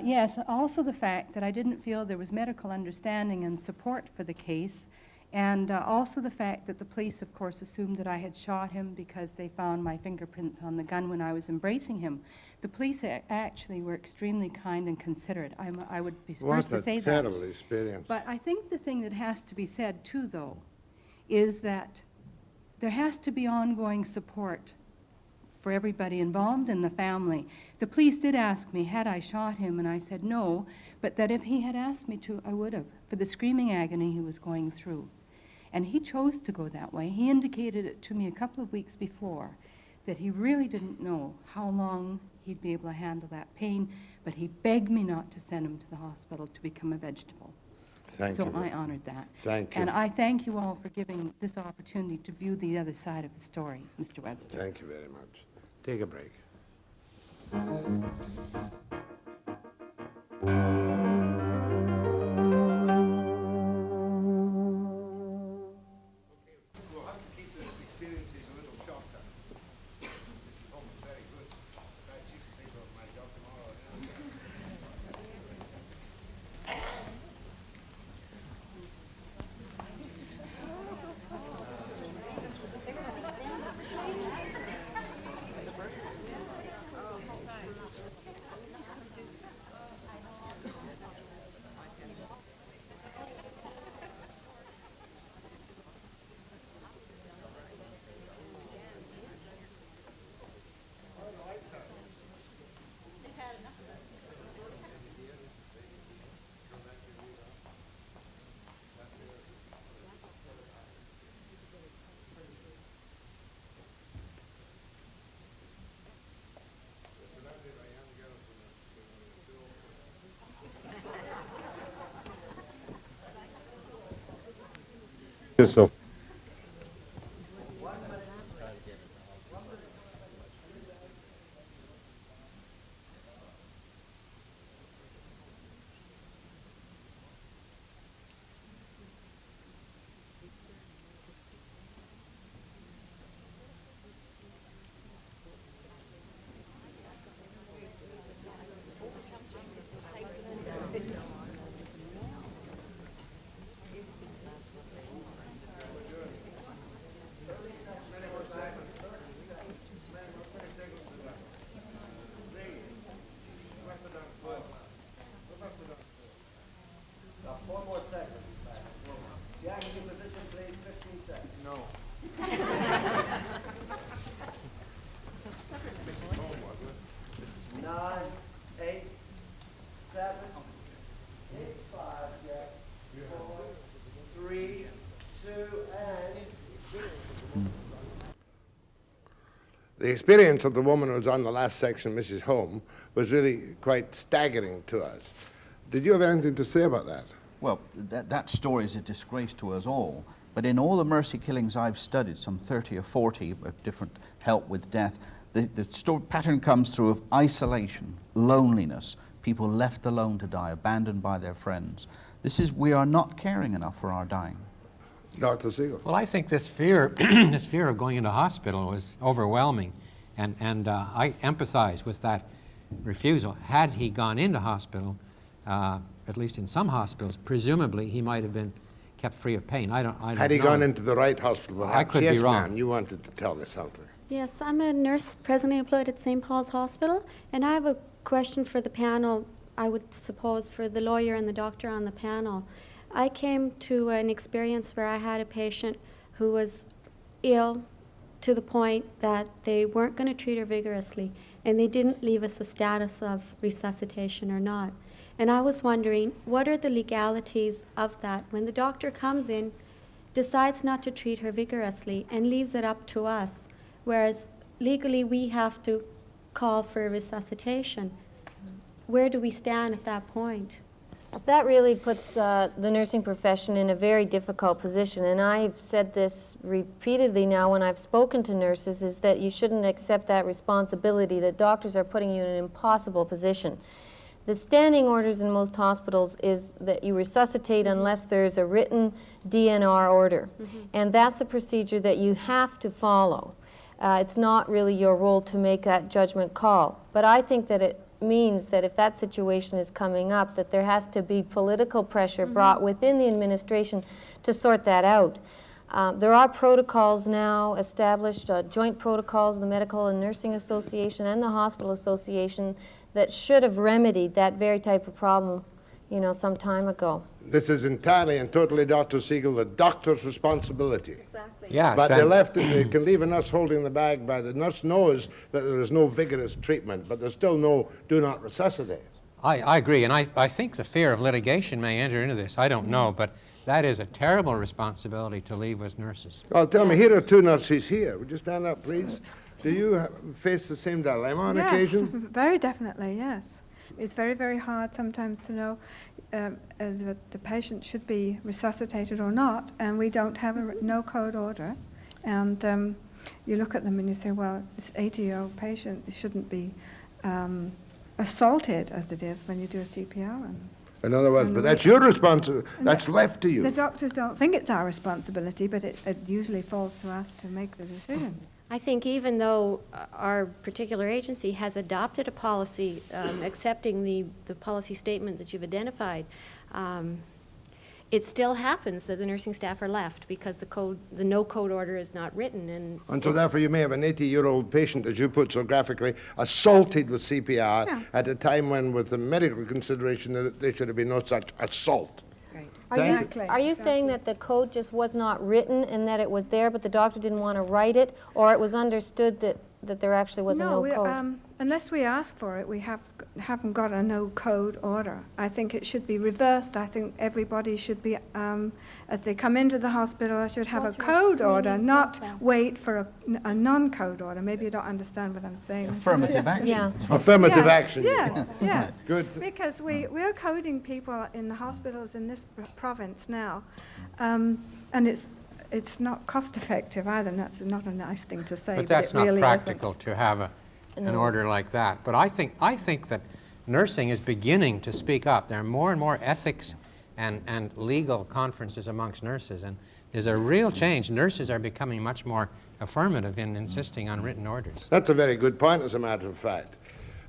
Yes, also the fact that I didn't feel there was medical understanding and support for the case, and also the fact that the police, of course, assumed that I had shot him because they found my fingerprints on the gun when I was embracing him. The police actually were extremely kind and considerate. I would be first to say that. What a terrible experience. But I think the thing that has to be said, too, though, is that there has to be ongoing support for everybody involved in the family. The police did ask me, had I shot him, and I said no, but that if he had asked me to, I would have, for the screaming agony he was going through. And he chose to go that way. He indicated it to me a couple of weeks before, that he really didn't know how long he'd be able to handle that pain, but he begged me not to send him to the hospital to become a vegetable. Thank you. So I honored that. Thank you. And I thank you all for giving this opportunity to view the other side of the story, Mr. Webster. Thank you very much. Take a break. We'll have to keep the experiences a little shorter. Mrs. Holmes is very good. Right, she can take over my job tomorrow. So. The experience of the woman who was on the last section, Mrs. Holm, was really quite staggering to us. Did you have anything to say about that? Well, that story is a disgrace to us all. But in all the mercy killings I've studied, some 30 or 40 of different help with death, the pattern comes through of isolation, loneliness, people left alone to die, abandoned by their friends. We are not caring enough for our dying. Dr. Segal. Well, I think this fear, this fear of going into hospital was overwhelming, and I empathize with that refusal. Had he gone into hospital, at least in some hospitals, presumably he might have been kept free of pain. I don't Had he know. gone into the right hospital? I could be Yes, wrong. ma'am, you wanted to tell me something. Yes, I'm a nurse presently employed at St. Paul's Hospital, and I have a question for the panel, I would suppose for the lawyer and the doctor on the panel. I came to an experience where I had a patient who was ill to the point that they weren't going to treat her vigorously, and they didn't leave us a status of resuscitation or not. And I was wondering, what are the legalities of that? When the doctor comes in, decides not to treat her vigorously, and leaves it up to us, whereas legally we have to call for resuscitation. Where do we stand at that point? That really puts the nursing profession in a very difficult position, and I've said this repeatedly now when I've spoken to nurses, is that you shouldn't accept that responsibility, that doctors are putting you in an impossible position. The standing orders in most hospitals is that you resuscitate unless there's a written DNR order, and that's the procedure that you have to follow. It's not really your role to make that judgment call, but I think that it means that if that situation is coming up, that there has to be political pressure brought within the administration to sort that out. There are protocols now established, joint protocols, the Medical and Nursing Association and the Hospital Association, that should have remedied that very type of problem, you know, some time ago. This is entirely and totally, Dr. Segal, the doctor's responsibility. Exactly. Yes, But they and- left it, they can leave a nurse holding the bag by the nurse knows that there is no vigorous treatment, but there's still no do not resuscitate. I agree, and I think the fear of litigation may enter into this. I don't know, but that is a terrible responsibility to leave with nurses. Well, tell me, here are two nurses here. Would you stand up, please? Do you face the same dilemma on occasion? Yes, very definitely, yes. It's very, very hard sometimes to know that the patient should be resuscitated or not, and we don't have a no-code order. And you look at them and you say, well, this 80-year-old patient shouldn't be assaulted as it is when you do a CPR. In other words, but that's your responsibility. That's left to you. The doctors don't think it's our responsibility, but it usually falls to us to make the decision. I think even though our particular agency has adopted a policy accepting the policy statement that you've identified, it still happens that the nursing staff are left because the no-code order is not written. And so therefore you may have an 80-year-old patient, as you put so graphically, assaulted with CPR at a time when, with the medical consideration, that there should have been no such assault. Are you saying that the code just was not written and that it was there, but the doctor didn't want to write it, or it was understood that there actually was a no code? Unless we ask for it, we haven't got a no-code order. I think it should be reversed. I think everybody should be, as they come into the hospital, should have a code order, not wait for a non-code order. Maybe you don't understand what I'm saying. Affirmative action. Yeah. Affirmative action. Yes, yes. Good. Because we're coding people in the hospitals in this province now, and it's not cost-effective either. And that's not a nice thing to say. But that's it really not practical to have an order like that. But I think that nursing is beginning to speak up. There are more and more ethics and legal conferences amongst nurses, and there's a real change. Nurses are becoming much more affirmative in insisting on written orders. That's a very good point, as a matter of fact.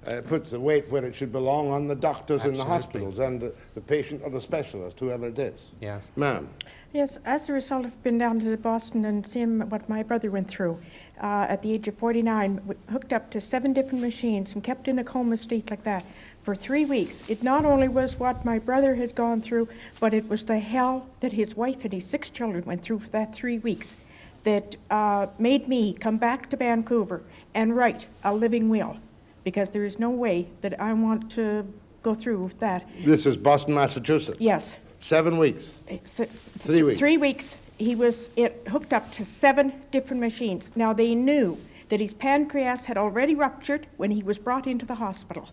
It puts the weight where it should belong on the doctors in the hospitals and the patient or the specialist, whoever it is. Yes. Ma'am. Yes, as a result, I've been down to Boston and seen what my brother went through. At the age of 49, hooked up to 7 different machines and kept in a coma state like that for 3 weeks. It not only was what my brother had gone through, but it was the hell that his wife and his 6 children went through for that 3 weeks that made me come back to Vancouver and write a living will, because there is no way that I want to go through that. This is Boston, Massachusetts? Yes. 7 weeks? 3 weeks? 3 weeks. He was hooked up to 7 different machines. Now, they knew that his pancreas had already ruptured when he was brought into the hospital.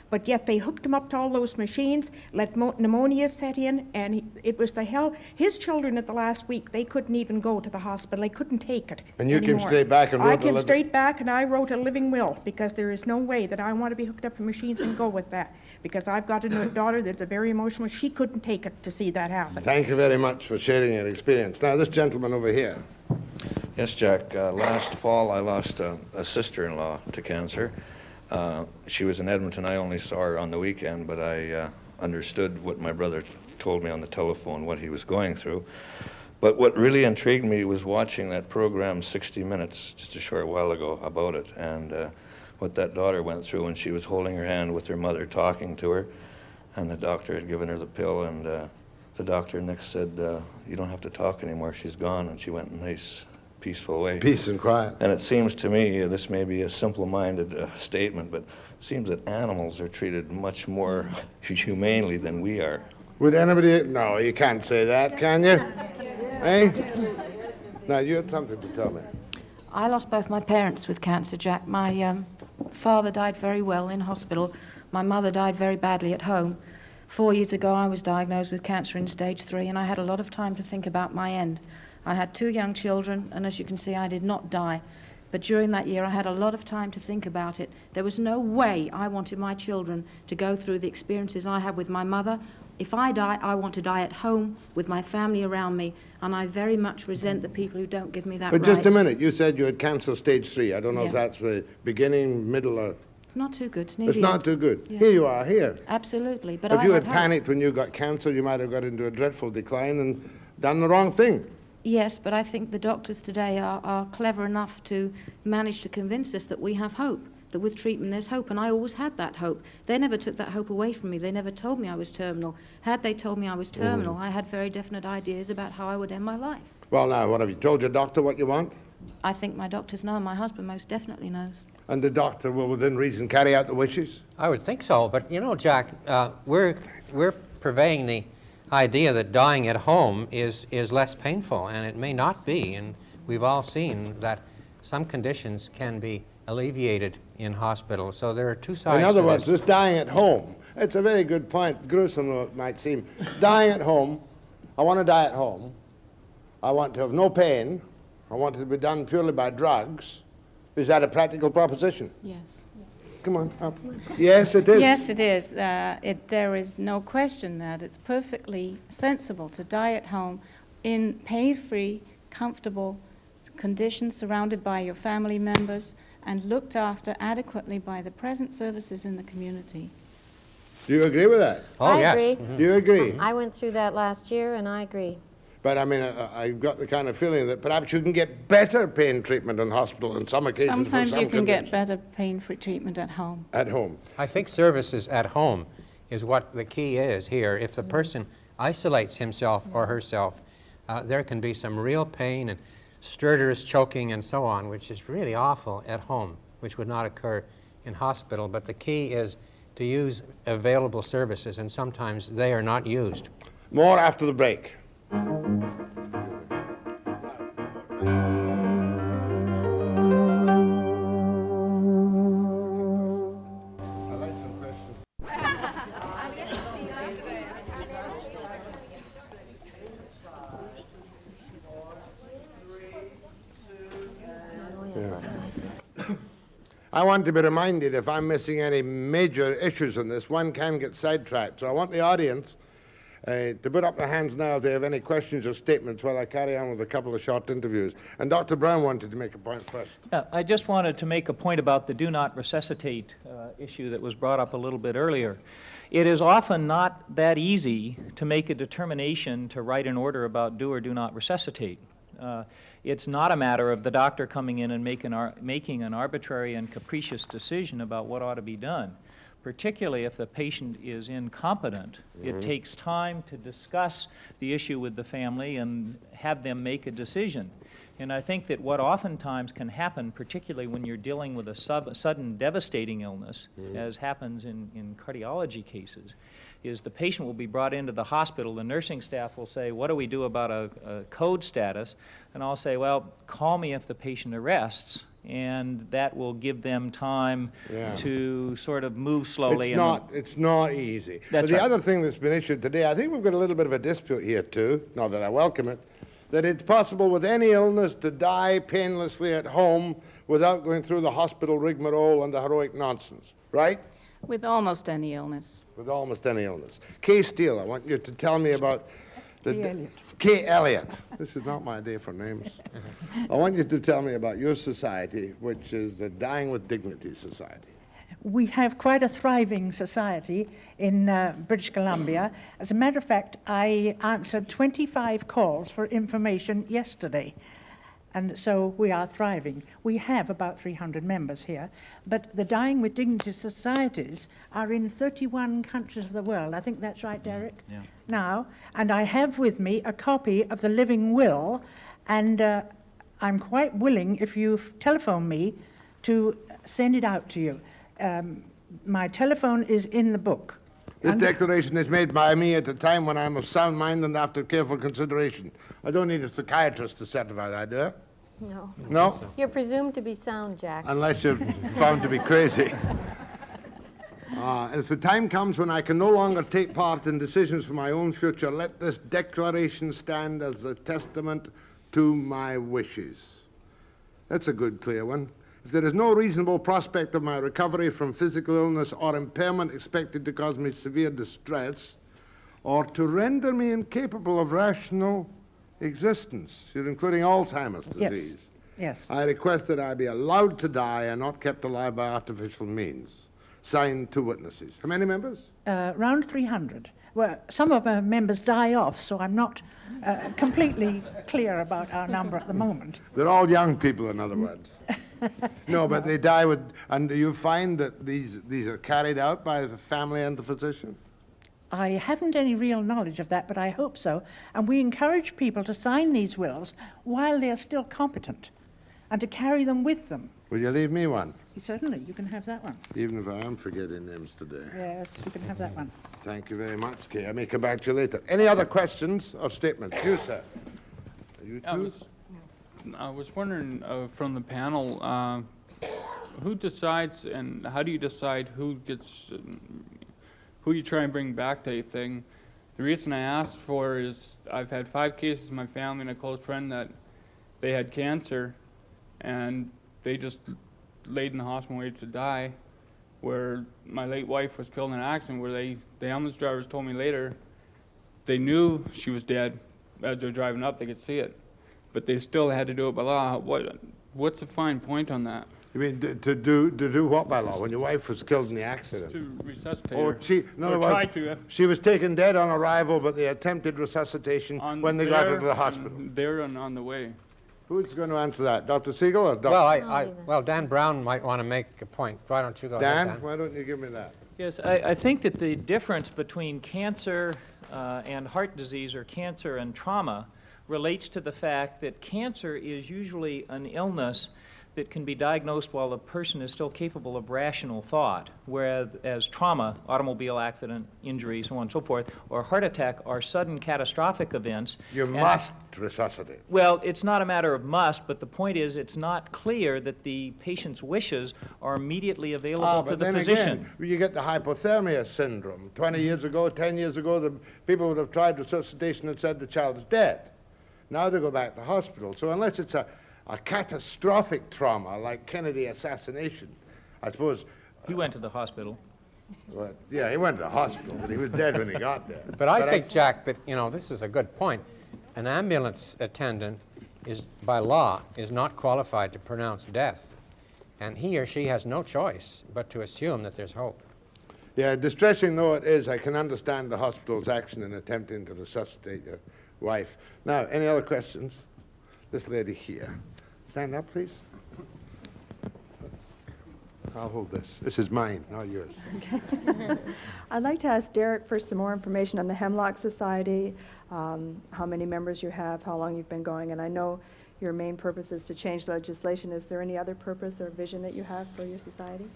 But yet they hooked him up to all those machines, let pneumonia set in, and it was the hell. His children at the last week, they couldn't even go to the hospital. They couldn't take it And you anymore. came straight back and wrote I a came living- straight back and I wrote a living will, because there is no way that I want to be hooked up to machines and go with that. Because I've got a daughter that's a very emotional. She couldn't take it to see that happen. Thank you very much for sharing your experience. Now, this gentleman over here. Yes, Jack. Last fall, I lost a sister-in-law to cancer. She was in Edmonton. I only saw her on the weekend, but I understood what my brother told me on the telephone what he was going through. But what really intrigued me was watching that program 60 Minutes just a short while ago about it, and what that daughter went through when she was holding her hand with her mother, talking to her, and the doctor had given her the pill, and the doctor next said, you don't have to talk anymore, she's gone, and she went in a nice, peaceful way. Peace and quiet. And it seems to me, this may be a simple-minded statement, but it seems that animals are treated much more humanely than we are. Would anybody... No, you can't say that, can you? Eh? Now, you had something to tell me. I lost both my parents with cancer, Jack. My father died very well in hospital. My mother died very badly at home. 4 years ago, I was diagnosed with cancer in stage 3, and I had a lot of time to think about my end. I had 2 young children, and as you can see, I did not die. But during that year, I had a lot of time to think about it. There was no way I wanted my children to go through the experiences I had with my mother. If I die, I want to die at home with my family around me, and I very much resent the people who don't give me that right. But just a minute, you said you had cancer stage 3. I don't know if Yeah. that's the beginning, middle, or... It's not too good. It's near It's the not end. too good. Yeah. Here you are, here. Absolutely, but If I you had hope. panicked when you got cancer, you might have got into a dreadful decline and done the wrong thing. Yes, but I think the doctors today are clever enough to manage to convince us that we have hope, that with treatment there's hope, and I always had that hope. They never took that hope away from me. They never told me I was terminal. Had they told me I was terminal, I had very definite ideas about how I would end my life. Well, now, what have you told your doctor what you want? I think my doctors know, and my husband most definitely knows. And the doctor will, within reason, carry out the wishes? I would think so, but you know, Jack, we're purveying the idea that dying at home is less painful, and it may not be. And we've all seen that some conditions can be alleviated in hospital. So there are two sides. In other to words, this. this dying at home, it's a very good point, gruesome though it might seem. Dying at home, I want to die at home. I want to have no pain. I want it to be done purely by drugs. Is that a practical proposition? Yes. Come on, up. Yes, it is. Yes, it is. There is no question that it's perfectly sensible to die at home in pain-free, comfortable conditions, surrounded by your family members and looked after adequately by the present services in the community. Do you agree with that? Oh, I yes. agree. Mhm. Do you agree? I went through that last year, and I agree. But I mean, I've got the kind of feeling that perhaps you can get better pain treatment in hospital on some occasions. for Sometimes some you can get conditions. better pain-free treatment at home. At home. I think services at home is what the key is here. If the person isolates himself or herself, there can be some real pain and stertorous choking and so on, which is really awful at home, which would not occur in hospital. But the key is to use available services, and sometimes they are not used. More after the break. I want to be reminded if I'm missing any major issues in this, one can get sidetracked. So I want the audience to put up their hands now if they have any questions or statements while I carry on with a couple of short interviews. And Dr. Brown wanted to make a point first. I just wanted to make a point about the do not resuscitate issue that was brought up a little bit earlier. It is often not that easy to make a determination to write an order about do or do not resuscitate. It's not a matter of the doctor coming in and making an arbitrary and capricious decision about what ought to be done. Particularly if the patient is incompetent, it takes time to discuss the issue with the family and have them make a decision. And I think that what oftentimes can happen, particularly when you're dealing with a sudden devastating illness, as happens in cardiology cases, is the patient will be brought into the hospital, the nursing staff will say, what do we do about a code status? And I'll say, well, call me if the patient arrests, and that will give them time to sort of move slowly. It's not easy. That's But the right. other thing that's been issued today, I think we've got a little bit of a dispute here too, not that I welcome it, that it's possible with any illness to die painlessly at home without going through the hospital rigmarole and the heroic nonsense, right? With almost any illness. With almost any illness. Kay Steele, I want you to tell me about the... Kay Elliott. This is not my day for names. I want you to tell me about your society, which is the Dying with Dignity Society. We have quite a thriving society in British Columbia. As a matter of fact, I answered 25 calls for information yesterday. And so we are thriving. We have about 300 members here, but the Dying with Dignity societies are in 31 countries of the world. I think that's right, Derek? Yeah. Now, and I have with me a copy of the living will, and I'm quite willing, if you telephone me, to send it out to you. My telephone is in the book. This declaration is made by me at a time when I'm of sound mind and after careful consideration. I don't need a psychiatrist to certify that, do I? No. No? You're presumed to be sound, Jack. Unless you're found to be crazy. As the time comes when I can no longer take part in decisions for my own future, let this declaration stand as a testament to my wishes. That's a good, clear one. If there is no reasonable prospect of my recovery from physical illness or impairment expected to cause me severe distress, or to render me incapable of rational existence, including Alzheimer's disease, Yes. I request that I be allowed to die and not kept alive by artificial means. Signed, 2 witnesses. How many members? Around 300. Well, some of our members die off, so I'm not completely clear about our number at the moment. They're all young people, in other words. No, but they die with... And do you find that these are carried out by the family and the physician? I haven't any real knowledge of that, but I hope so. And we encourage people to sign these wills while they're still competent and to carry them with them. Will you leave me one? Certainly, you can have that one. Even if I am forgetting names today. Yes, you can have that one. Thank you very much, Kay. I may come back to you later. Any other questions or statements? You, sir. You too? I was wondering from the panel, who decides and how do you decide who gets, who you try and bring back type thing? The reason I asked for is I've had 5 cases in my family and a close friend that they had cancer and they just laid in the hospital waiting to die, where my late wife was killed in an accident where the ambulance drivers told me later they knew she was dead. As they were driving up, they could see it. But they still had to do it by law. What's the fine point on that? You mean to do what by law? When your wife was killed in the accident? To resuscitate Oh, her. in other words, she was taken dead on arrival, but they attempted resuscitation when they got her to the hospital. They're on the way. Who's going to answer that? Dr. Segal or Dr. Well, Dan Brown might want to make a point. Why don't you go Dan, ahead, Dan? why don't you give me that? Yes, I think that the difference between cancer and heart disease or cancer and trauma relates to the fact that cancer is usually an illness that can be diagnosed while the person is still capable of rational thought, whereas trauma, automobile accident, injury, so on and so forth, or heart attack are sudden catastrophic events. You must resuscitate. Well, it's not a matter of must, but the point is it's not clear that the patient's wishes are immediately available to the physician. Again, you get the hypothermia syndrome. 20 years ago, 10 years ago, the people would have tried resuscitation and said the child is dead. Now they go back to hospital. So unless it's a catastrophic trauma like Kennedy assassination, I suppose. He went to the hospital. Well, yeah, he went to the hospital, but he was dead when he got there. But I think, Jack, that, this is a good point. An ambulance attendant by law, is not qualified to pronounce death. And he or she has no choice but to assume that there's hope. Yeah, distressing though it is, I can understand the hospital's action in attempting to resuscitate your wife. Now, any other questions? This lady here. Stand up, please. I'll hold this. This is mine, not yours. I'd like to ask Derek for some more information on the Hemlock Society, how many members you have, how long you've been going, and I know your main purpose is to change legislation. Is there any other purpose or vision that you have for your society?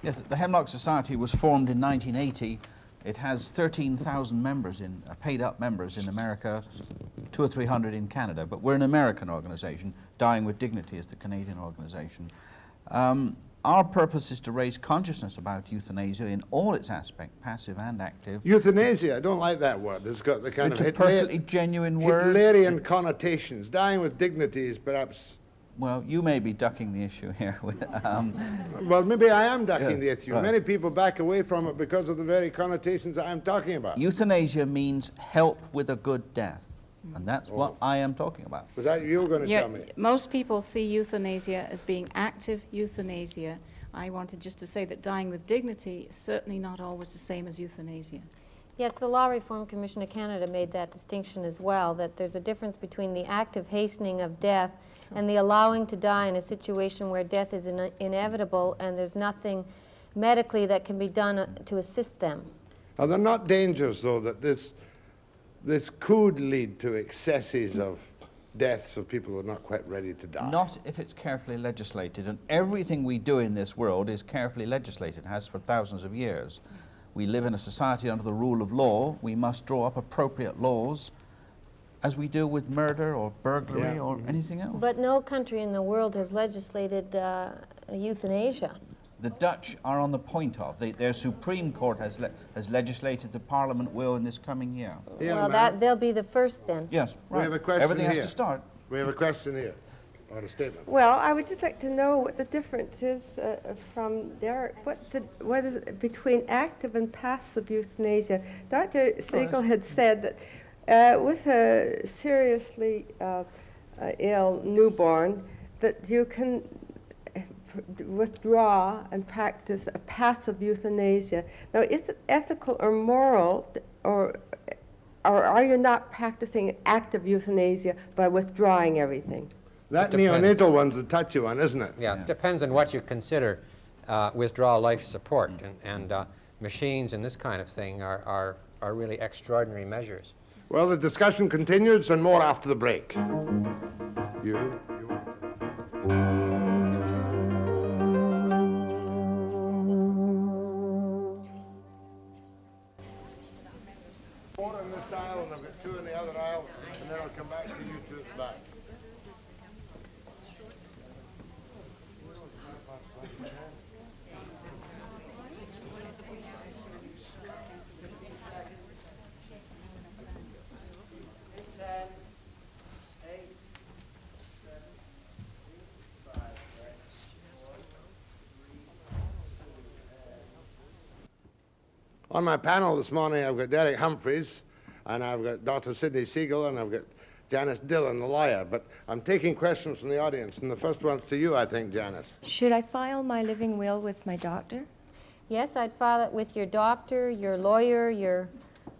Yes, the Hemlock Society was formed in 1980. It has 13,000 members, paid-up members in America, 200 or 300 in Canada. But we're an American organization. Dying with Dignity is the Canadian organization. Our purpose is to raise consciousness about euthanasia in all its aspects, passive and active. Euthanasia, I don't like that word. It's got the kind It's of a perfectly genuine word. Hitlerian connotations. Dying with dignity is perhaps... Well, you may be ducking the issue here. Well, maybe I am ducking the issue. Right. Many people back away from it because of the very connotations that I'm talking about. Euthanasia means help with a good death, and that's what I am talking about. Was that you were going to tell me? Most people see euthanasia as being active euthanasia, I wanted just to say that dying with dignity is certainly not always the same as euthanasia. Yes, the Law Reform Commission of Canada made that distinction as well, that there's a difference between the active hastening of death and the allowing to die in a situation where death is inevitable and there's nothing medically that can be done to assist them. Are there not dangers, though, that this could lead to excesses of deaths of people who are not quite ready to die? Not if it's carefully legislated, and everything we do in this world is carefully legislated, has for thousands of years. We live in a society under the rule of law. We must draw up appropriate laws as we do with murder or burglary or anything else. But no country in the world has legislated euthanasia. The Dutch are on the point of. Their Supreme Court has legislated, the Parliament will in this coming year. Well, they'll be the first then. Yes, right. We have a question Everything here. has to start. We have a question here, or a statement. Well, I would just like to know what the difference is from Derek. What is it between active and passive euthanasia? Dr. Segal had said that with a seriously ill newborn, that you can withdraw and practice a passive euthanasia. Now, is it ethical or moral, or are you not practicing active euthanasia by withdrawing everything? That neonatal one's a touchy one, isn't it? Yes, it depends on what you consider withdrawal life support, and machines and this kind of thing are really extraordinary measures. Well, the discussion continues and more after the break. Four in this aisle, and I've got two in the other aisle, and then I'll come back to you two at the back. On my panel this morning, I've got Derek Humphry, and I've got Dr. Sidney Segal, and I've got Janice Dillon, the lawyer. But I'm taking questions from the audience, and the first one's to you, I think, Janice. Should I file my living will with my doctor? Yes, I'd file it with your doctor, your lawyer, your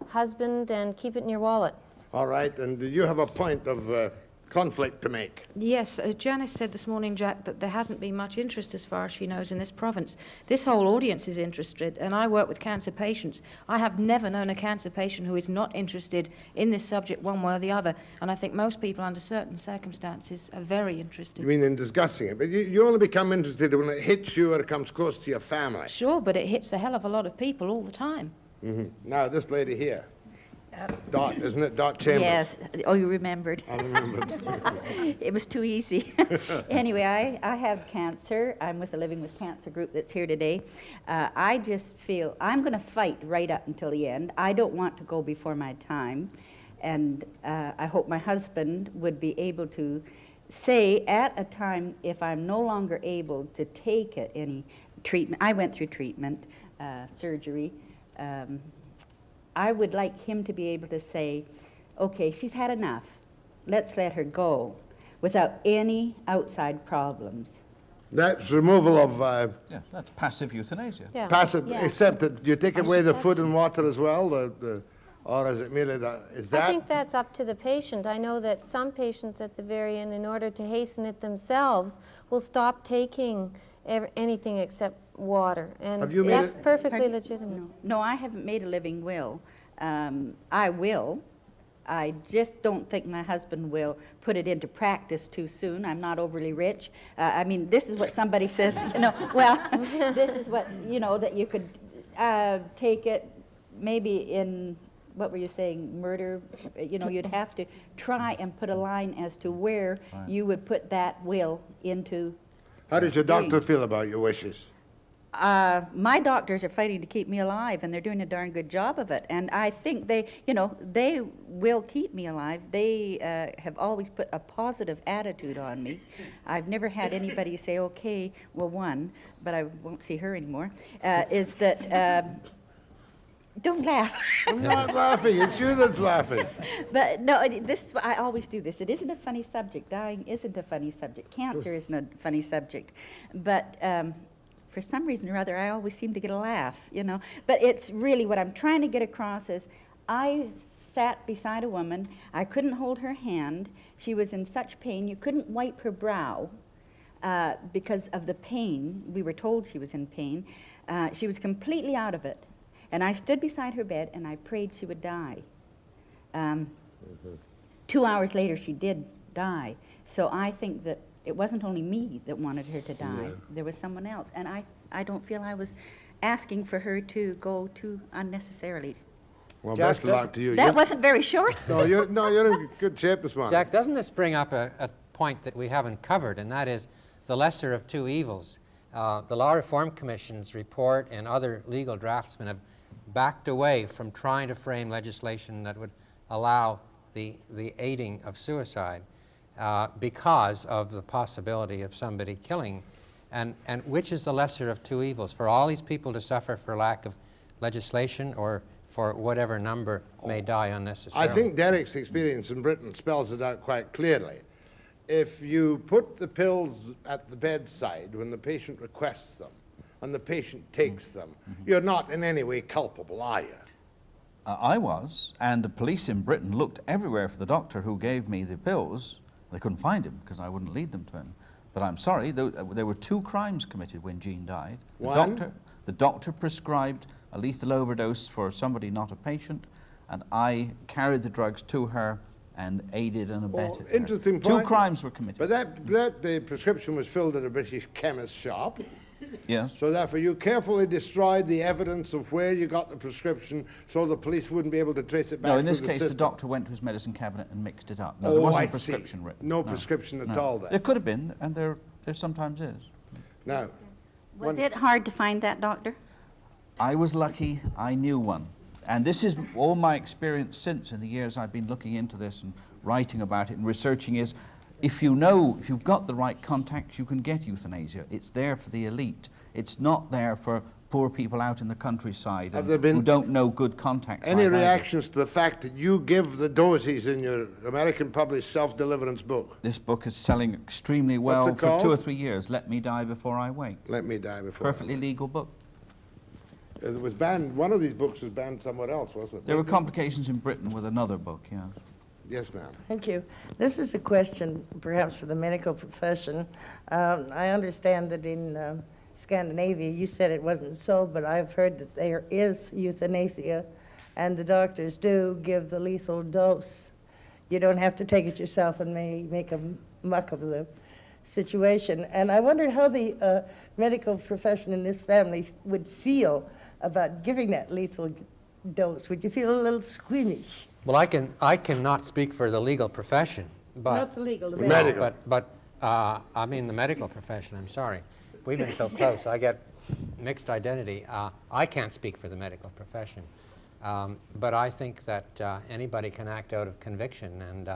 husband, and keep it in your wallet. All right, and do you have a point of conflict to make? Yes, Janice said this morning, Jack, that there hasn't been much interest as far as she knows in this province. This whole audience is interested, and I work with cancer patients. I have never known a cancer patient who is not interested in this subject one way or the other, and I think most people under certain circumstances are very interested. You mean in discussing it, but you only become interested when it hits you or it comes close to your family. Sure, but it hits a hell of a lot of people all the time. Mm-hmm. Now, this lady here. Dot, isn't it? Dot Chambers. Yes. Oh, you remembered. I remembered. It was too easy. Anyway, I have cancer. I'm with the Living with Cancer group that's here today. I just feel I'm going to fight right up until the end. I don't want to go before my time. And I hope my husband would be able to say at a time if I'm no longer able to take any treatment. I went through treatment, surgery. I would like him to be able to say, okay, she's had enough. Let's let her go without any outside problems. That's removal of... yeah, that's passive euthanasia. Yeah. Passive, Yeah. except that you take away the food that's- and water as well, or is it merely that? Is that? I think that's up to the patient. I know that some patients at the very end, in order to hasten it themselves, will stop taking anything except water, and Have you made that's it- perfectly legitimate. No, I haven't made a living will. I will. I just don't think my husband will put it into practice too soon. I'm not overly rich. I mean, this is what somebody says, well, this is what, that you could take it maybe in, what were you saying, murder? You'd have to try and put a line as to where you would put that will into. How does your doctor feel about your wishes? My doctors are fighting to keep me alive, and they're doing a darn good job of it. And I think they will keep me alive. They have always put a positive attitude on me. I've never had anybody say, okay, well, one, but I won't see her anymore, is that, don't laugh. I'm not laughing, it's you that's laughing. But no, I always do this. It isn't a funny subject. Dying isn't a funny subject. Cancer isn't a funny subject. But for some reason or other, I always seem to get a laugh, you know. But it's really what I'm trying to get across is I sat beside a woman. I couldn't hold her hand. She was in such pain. You couldn't wipe her brow because of the pain. We were told she was in pain. She was completely out of it. And I stood beside her bed and I prayed she would die. 2 hours later, she did die. So I think that it wasn't only me that wanted her to die. Yeah. There was someone else. And I don't feel I was asking for her to go too unnecessarily. Well, best of luck to you. That wasn't very short. No, you're in good shape this morning. Jack, doesn't this bring up a point that we haven't covered, and that is the lesser of two evils? The Law Reform Commission's report and other legal draftsmen have backed away from trying to frame legislation that would allow the aiding of suicide because of the possibility of somebody killing. And which is the lesser of two evils? For all these people to suffer for lack of legislation, or for whatever number may die unnecessarily? I think Derek's experience in Britain spells it out quite clearly. If you put the pills at the bedside when the patient requests them, and the patient takes them, you're not in any way culpable, are you? I was, and the police in Britain looked everywhere for the doctor who gave me the pills. They couldn't find him because I wouldn't lead them to him. But I'm sorry, there were 2 crimes committed when Jean died. The doctor prescribed a lethal overdose for somebody not a patient, and I carried the drugs to her and aided and abetted her. Interesting point. 2 crimes were committed. But the prescription was filled at a British chemist shop. Yes. So therefore you carefully destroyed the evidence of where you got the prescription so the police wouldn't be able to trace it back. No, in this through case, the the system. doctor went to his medicine cabinet and mixed it up. No, Oh, there wasn't I a prescription see. written. No prescription at all then. There could have been, and there sometimes is. Now, Was it hard to find that doctor? I was lucky I knew one. And this is all my experience since in the years I've been looking into this and writing about it and researching is, if you've got the right contacts, you can get euthanasia. It's there for the elite. It's not there for poor people out in the countryside who don't know good contacts. any like I do. reactions to the fact that you give the doses in your American published self-deliverance book? This book is selling extremely well What's it for called? 2 or 3 years. Let Me Die Before I Wake. Let Me Die Before I Perfectly legal book. It was banned, one of these books was banned somewhere else, wasn't it? There were complications in Britain with another book, yeah. Yes, ma'am. Thank you. This is a question perhaps for the medical profession. I understand that in Scandinavia, you said it wasn't so, but I've heard that there is euthanasia, and the doctors do give the lethal dose. You don't have to take it yourself and make a muck of the situation. And I wondered how the medical profession in this family would feel about giving that lethal dose. Would you feel a little squeamish? Well, I cannot speak for the legal profession, but Not the legal, the No, medical. But I mean the medical profession. I'm sorry, we've been so close. I get mixed identity. I can't speak for the medical profession, but I think that anybody can act out of conviction, and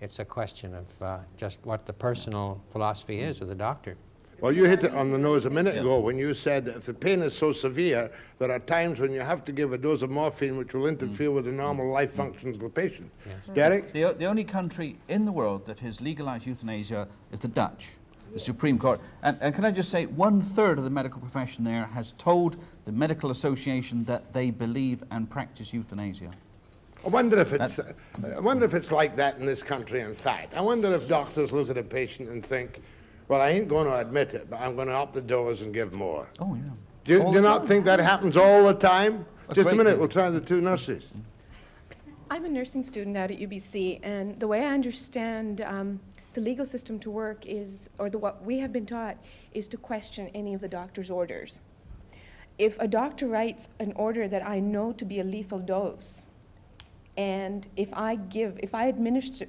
it's a question of just what the personal philosophy is of the doctor. Well, you hit it on the nose a minute ago when you said that if the pain is so severe, there are times when you have to give a dose of morphine which will interfere with the normal life functions of the patient. Yes. Derek? The only country in the world that has legalized euthanasia is the Dutch, the Supreme Court. And can I just say, 1/3 of the medical profession there has told the Medical Association that they believe and practice euthanasia. I wonder if it's like that in this country, in fact. I wonder if doctors look at a patient and think, well, I ain't going to admit it, but I'm going to up the dose and give more. Oh, yeah. Do you not think that happens all the time? Just a great minute, deal. we'll try the 2 nurses. I'm a nursing student out at UBC, and the way I understand the legal system to work is, or what we have been taught, is to question any of the doctor's orders. If a doctor writes an order that I know to be a lethal dose, and if I administer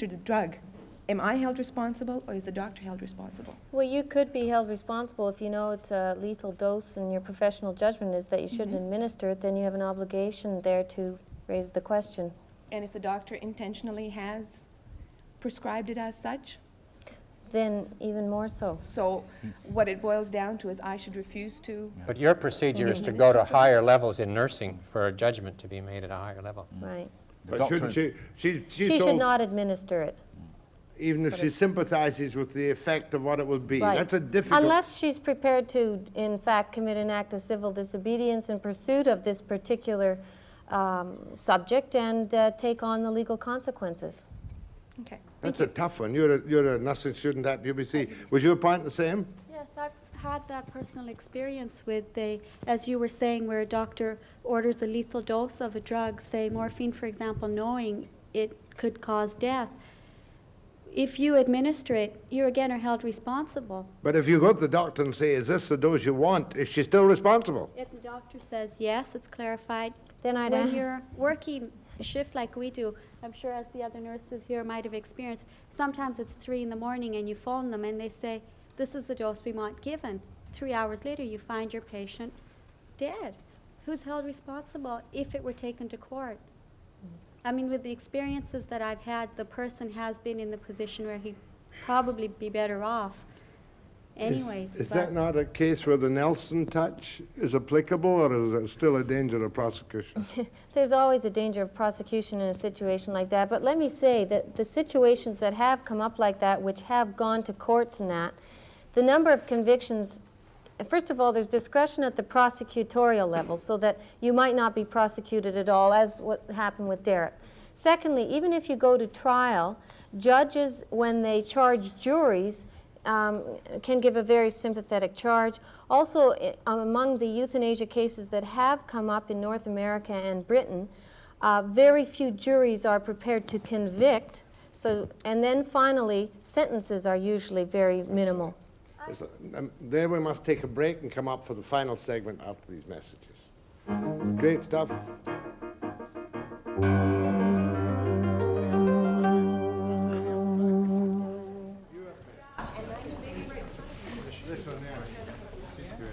the drug, am I held responsible, or is the doctor held responsible? Well, you could be held responsible if you know it's a lethal dose and your professional judgment is that you shouldn't administer it, then you have an obligation there to raise the question. And if the doctor intentionally has prescribed it as such? Then even more so. So what it boils down to is I should refuse to. But your procedure is to go to higher levels in nursing for a judgment to be made at a higher level. Right. But shouldn't she She should not administer it. even if she sympathizes with the effect of what it will be. Right. That's a difficult... Unless she's prepared to, in fact, commit an act of civil disobedience in pursuit of this particular subject and take on the legal consequences. Okay. That's a tough one. You're a nursing student at UBC. Was your point the same? Yes, I've had that personal experience with as you were saying, where a doctor orders a lethal dose of a drug, say morphine, for example, knowing it could cause death. If you administer it, you again are held responsible. But if you go to the doctor and say, is this the dose you want, is she still responsible? If the doctor says yes, it's clarified. Then I'd when you're working a shift like we do, I'm sure as the other nurses here might have experienced, sometimes it's 3 in the morning and you phone them and they say, this is the dose we want given. 3 hours later, you find your patient dead. Who's held responsible if it were taken to court? I mean, with the experiences that I've had, the person has been in the position where he'd probably be better off anyways. Is that not a case where the Nelson touch is applicable, or is there still a danger of prosecution? There's always a danger of prosecution in a situation like that, but let me say that the situations that have come up like that, which have gone to courts and that, the number of convictions, first of all, there's discretion at the prosecutorial level so that you might not be prosecuted at all, as what happened with Derek. Secondly, even if you go to trial, judges, when they charge juries, can give a very sympathetic charge. Also, among the euthanasia cases that have come up in North America and Britain, very few juries are prepared to convict. So, and then finally, sentences are usually very minimal. There we must take a break and come up for the final segment after these messages. Great stuff.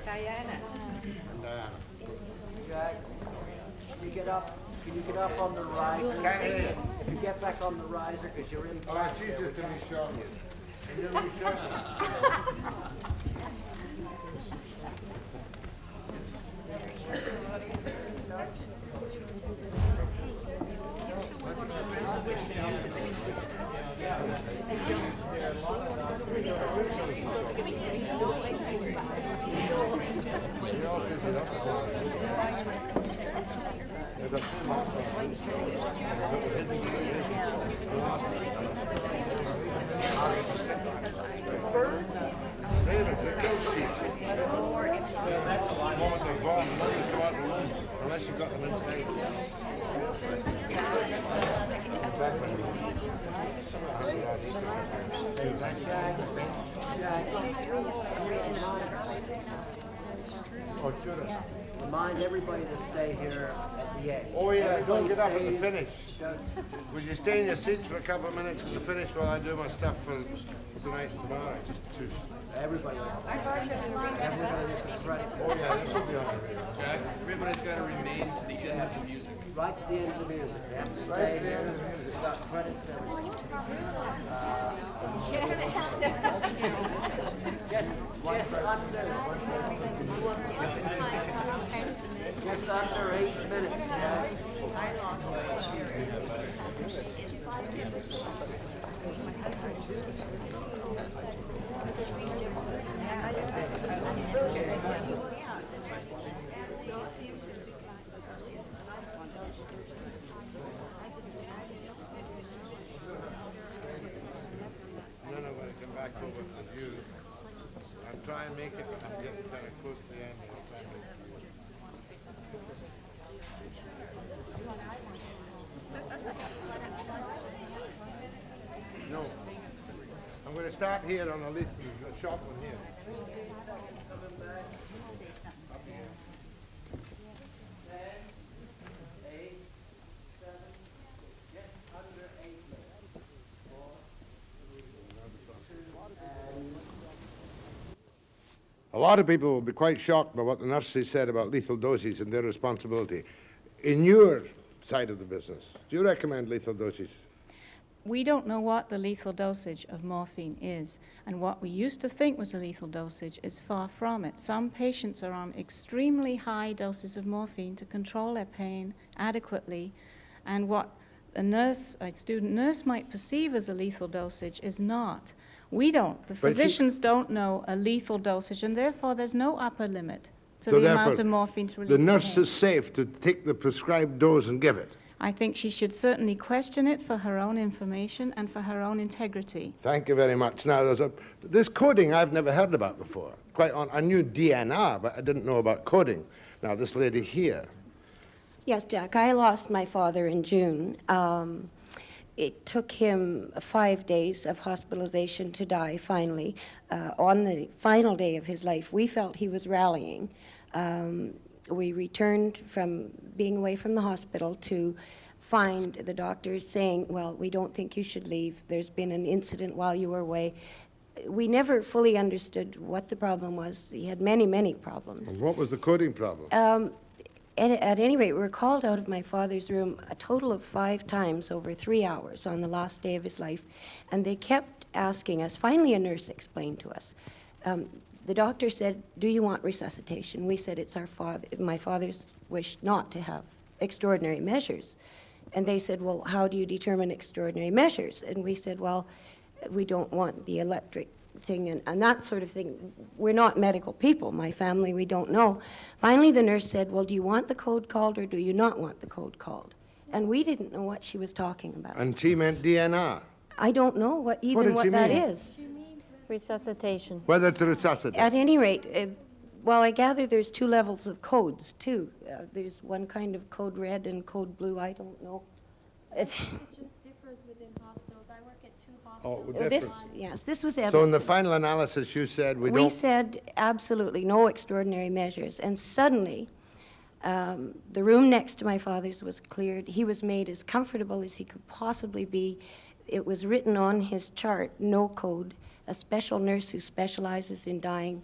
Diana. Jack, can you get up? Can you get up on the riser? Can you get back on the riser because you're in. Oh, she's just to be sure. Can you be sure? Unless you've got them inside. Remind everybody to stay here at the edge. Oh yeah, don't get up at the Stays- finish. Would you stay in your seats for a couple of minutes at the finish while I do my stuff for tonight and tomorrow? Just to... Everybody. Everybody is right. Oh yeah, this will be all right. Jack, everybody's got to remain to the end of the music. Right to the end of the music. They have to stay here. We've got credits. Just under 8 minutes, Jack. Then I'm going to come back over to you. I'm trying to make it, I'm getting kind of close to the end. I'll try and make it. No. I'm going to start here on the list, the short one here. A lot of people will be quite shocked by what the nurses said about lethal doses and their responsibility. In your side of the business, do you recommend lethal doses? We don't know what the lethal dosage of morphine is, and what we used to think was a lethal dosage is far from it. Some patients are on extremely high doses of morphine to control their pain adequately, and what a student nurse might perceive as a lethal dosage is not. We don't. The But physicians don't know a lethal dosage, and therefore there's no upper limit to So the amount therefore, of morphine to the relieve nurse pain. is safe to take the prescribed dose and give it. I think she should certainly question it for her own information and for her own integrity. Thank you very much. Now, this coding I've never heard about before. I knew DNR, but I didn't know about coding. Now, this lady here. Yes, Jack, I lost my father in June. It took him 5 days of hospitalization to die, finally. On the final day of his life, we felt he was rallying. We returned from being away from the hospital to find the doctors saying, well, we don't think you should leave. There's been an incident while you were away. We never fully understood what the problem was. He had many, many problems. What was the coding problem? At any rate, we were called out of my father's room a total of 5 times over 3 hours on the last day of his life, and they kept asking us. Finally, a nurse explained to us. The doctor said, do you want resuscitation? We said, it's my father's wish not to have extraordinary measures. And they said, well, how do you determine extraordinary measures? And we said, well, we don't want the electric thing and that sort of thing. We're not medical people, my family, we don't know. Finally, the nurse said, well, do you want the code called or do you not want the code called? And we didn't know what she was talking about. And she meant DNR. I don't know what did she that mean? is. Resuscitation. Whether to resuscitate. At any rate, well, I gather there's 2 levels of codes, too. There's one kind of code red and code blue, I don't know. It just differs within hospitals. I work at 2 hospitals. Oh, This was evident. So in the final analysis, you said We said absolutely no extraordinary measures, and suddenly the room next to my father's was cleared. He was made as comfortable as he could possibly be. It was written on his chart, no code. A special nurse who specializes in dying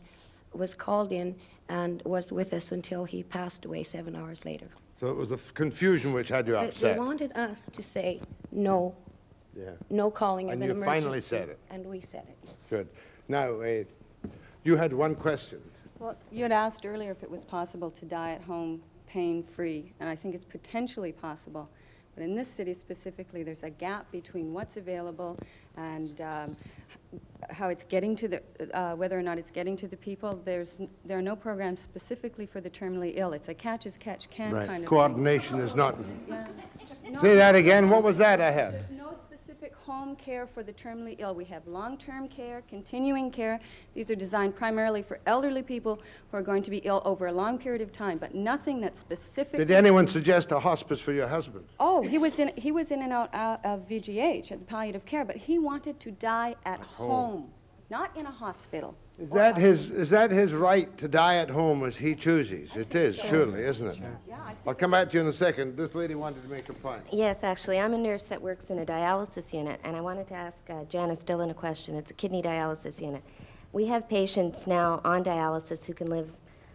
was called in and was with us until he passed away 7 hours later. So it was the confusion which had you upset. They wanted us to say no, no calling of And an you emergency. finally said it. And we said it. Good. Now, you had one question. Well, you had asked earlier if it was possible to die at home pain-free, and I think it's potentially possible. But in this city specifically, there's a gap between what's available and how it's getting to the, whether or not it's getting to the people. There are no programs specifically for the terminally ill. It's a catch-as-catch-can Right. kind of Coordination is not. Yeah. Say that again. What was that I had? There's no specific home care for the terminally ill. We have long-term care, continuing care. These are designed primarily for elderly people who are going to be ill over a long period of time, but nothing that's specific. Did anyone suggest a hospice for your husband? Oh, he was in and out of VGH at the palliative care, but he wanted to die at home, not in a hospital. Is that his right to die at home as he chooses? It is, surely, isn't it? I'll come back to you in a second. This lady wanted to make a point. Yes, actually, I'm a nurse that works in a dialysis unit, and I wanted to ask Janice Dillon a question. It's a kidney dialysis unit. We have patients now on dialysis who can live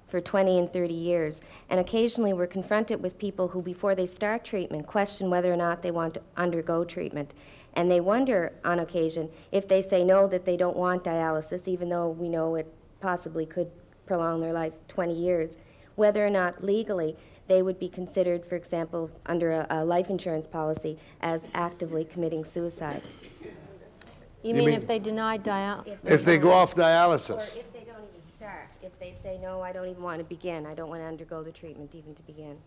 for 20 and 30 years, and occasionally we're confronted with people who, before they start treatment, question whether or not they want to undergo treatment. And they wonder, on occasion, if they say no, that they don't want dialysis, even though we know it possibly could prolong their life 20 years, whether or not legally they would be considered, for example, under a life insurance policy, as actively committing suicide. You mean if they deny dialysis? If they go off dialysis. Or if they don't even start. If they say, no, I don't even want to begin. I don't want to undergo the treatment even to begin.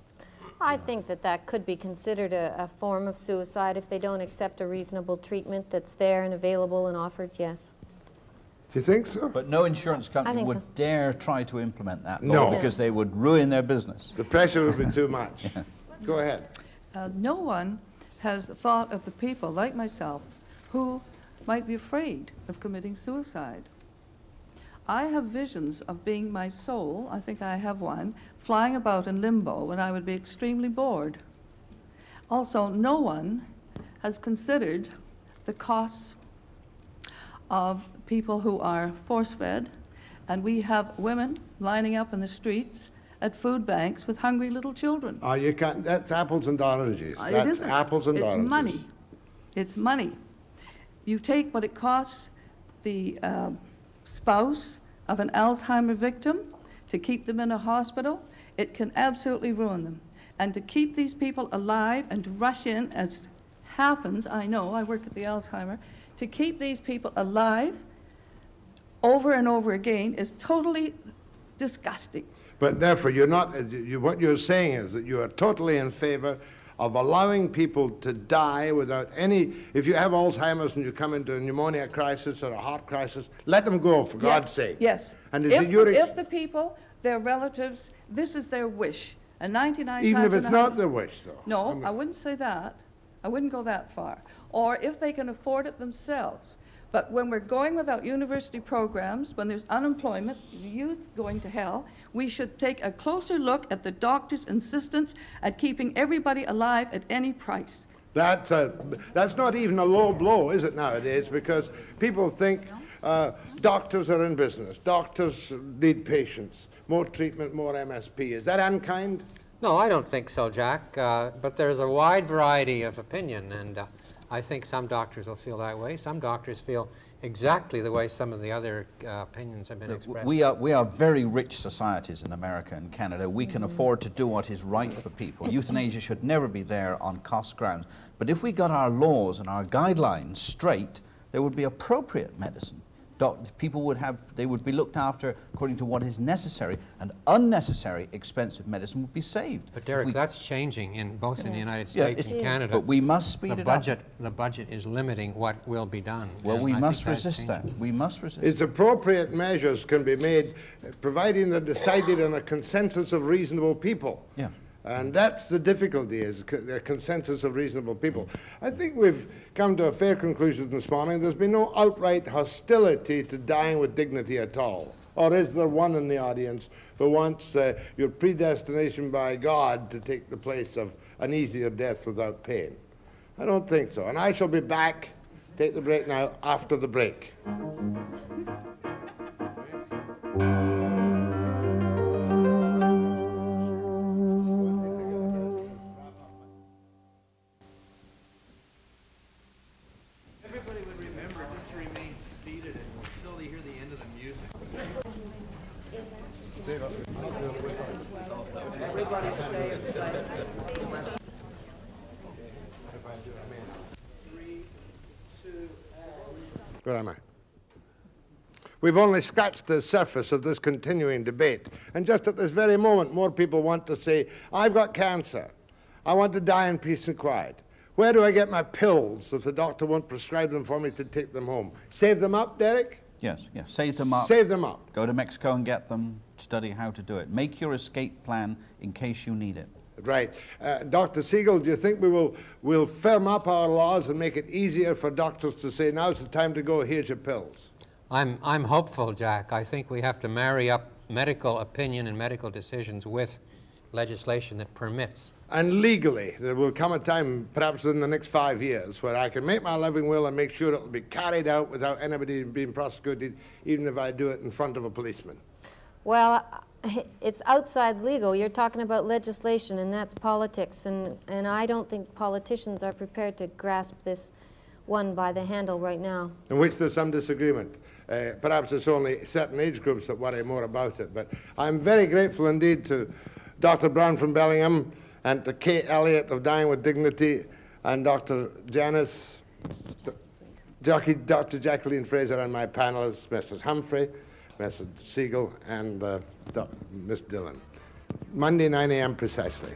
I think that could be considered a form of suicide if they don't accept a reasonable treatment that's there and available and offered, yes. Do you think so? But no insurance company think would so. dare try to implement that No. law because they would ruin their business. The pressure would be too much. Go ahead. No one has thought of the people, like myself, who might be afraid of committing suicide. I have visions of being my soul, I think I have one, flying about in limbo when I would be extremely bored. Also, no one has considered the costs of people who are force-fed, and we have women lining up in the streets at food banks with hungry little children. Oh, you can't. That's apples and oranges. It That's isn't. apples and oranges. It's money. It's money. You take what it costs the spouse of an Alzheimer victim to keep them in a hospital, it can absolutely ruin them. And to keep these people alive and to rush in as happens, I know, I work at the Alzheimer, to keep these people alive over and over again is totally disgusting. But therefore, you're not, what you're saying is that you are totally in favor of allowing people to die without any, if you have Alzheimer's and you come into a pneumonia crisis or a heart crisis, let them go, for God's sake. Yes. And If the people, their relatives, this is their wish, and 99 even times if it's not their wish, though. No, I wouldn't say that. I wouldn't go that far. Or if they can afford it themselves. But when we're going without university programs, when there's unemployment, youth going to hell, we should take a closer look at the doctor's insistence at keeping everybody alive at any price. That's not even a low blow, is it, nowadays? Because people think doctors are in business. Doctors need patients. More treatment, more MSP. Is that unkind? No, I don't think so, Jack. But there's a wide variety of opinion, and I think some doctors will feel that way. Some doctors feel exactly the way some of the other opinions have been expressed. We are very rich societies in America and Canada. We can afford to do what is right for people. Euthanasia should never be there on cost grounds. But if we got our laws and our guidelines straight, there would be appropriate medicine. People would be looked after according to what is necessary, and unnecessary expensive medicine would be saved. But Derek, that's changing in both in the United States and Canada. But we must speed it up. The budget is limiting what will be done. Well, we must resist that. We must resist. It's appropriate measures can be made, providing they're decided on a consensus of reasonable people. Yeah. And that's the difficulty, is a consensus of reasonable people. I think we've come to a fair conclusion this morning. There's been no outright hostility to dying with dignity at all. Or is there one in the audience who wants your predestination by God to take the place of an easier death without pain? I don't think so. And I shall be back, take the break now, after the break. Where am I? We've only scratched the surface of this continuing debate. And just at this very moment, more people want to say, I've got cancer. I want to die in peace and quiet. Where do I get my pills if the doctor won't prescribe them for me to take them home? Save them up, Derek? Yes, yes. Save them up. Save them up. Go to Mexico and get them. Study how to do it. Make your escape plan in case you need it. Right. Dr. Segal, do you think we'll firm up our laws and make it easier for doctors to say, now's the time to go, here's your pills? I'm hopeful, Jack. I think we have to marry up medical opinion and medical decisions with legislation that permits. And legally, there will come a time, perhaps in the next 5 years, where I can make my living will and make sure it will be carried out without anybody being prosecuted, even if I do it in front of a policeman. Well, it's outside legal. You're talking about legislation, and that's politics, and I don't think politicians are prepared to grasp this one by the handle right now. In which there's some disagreement. Perhaps it's only certain age groups that worry more about it, but I'm very grateful indeed to Dr. Brown from Bellingham and to Kate Elliott of Dying with Dignity and Dr. Janice, Dr. Jacqueline Frazer and my panelists, Mr. Humphry, Mr. Segal, and Miss Dillon. Monday, 9 a.m. precisely.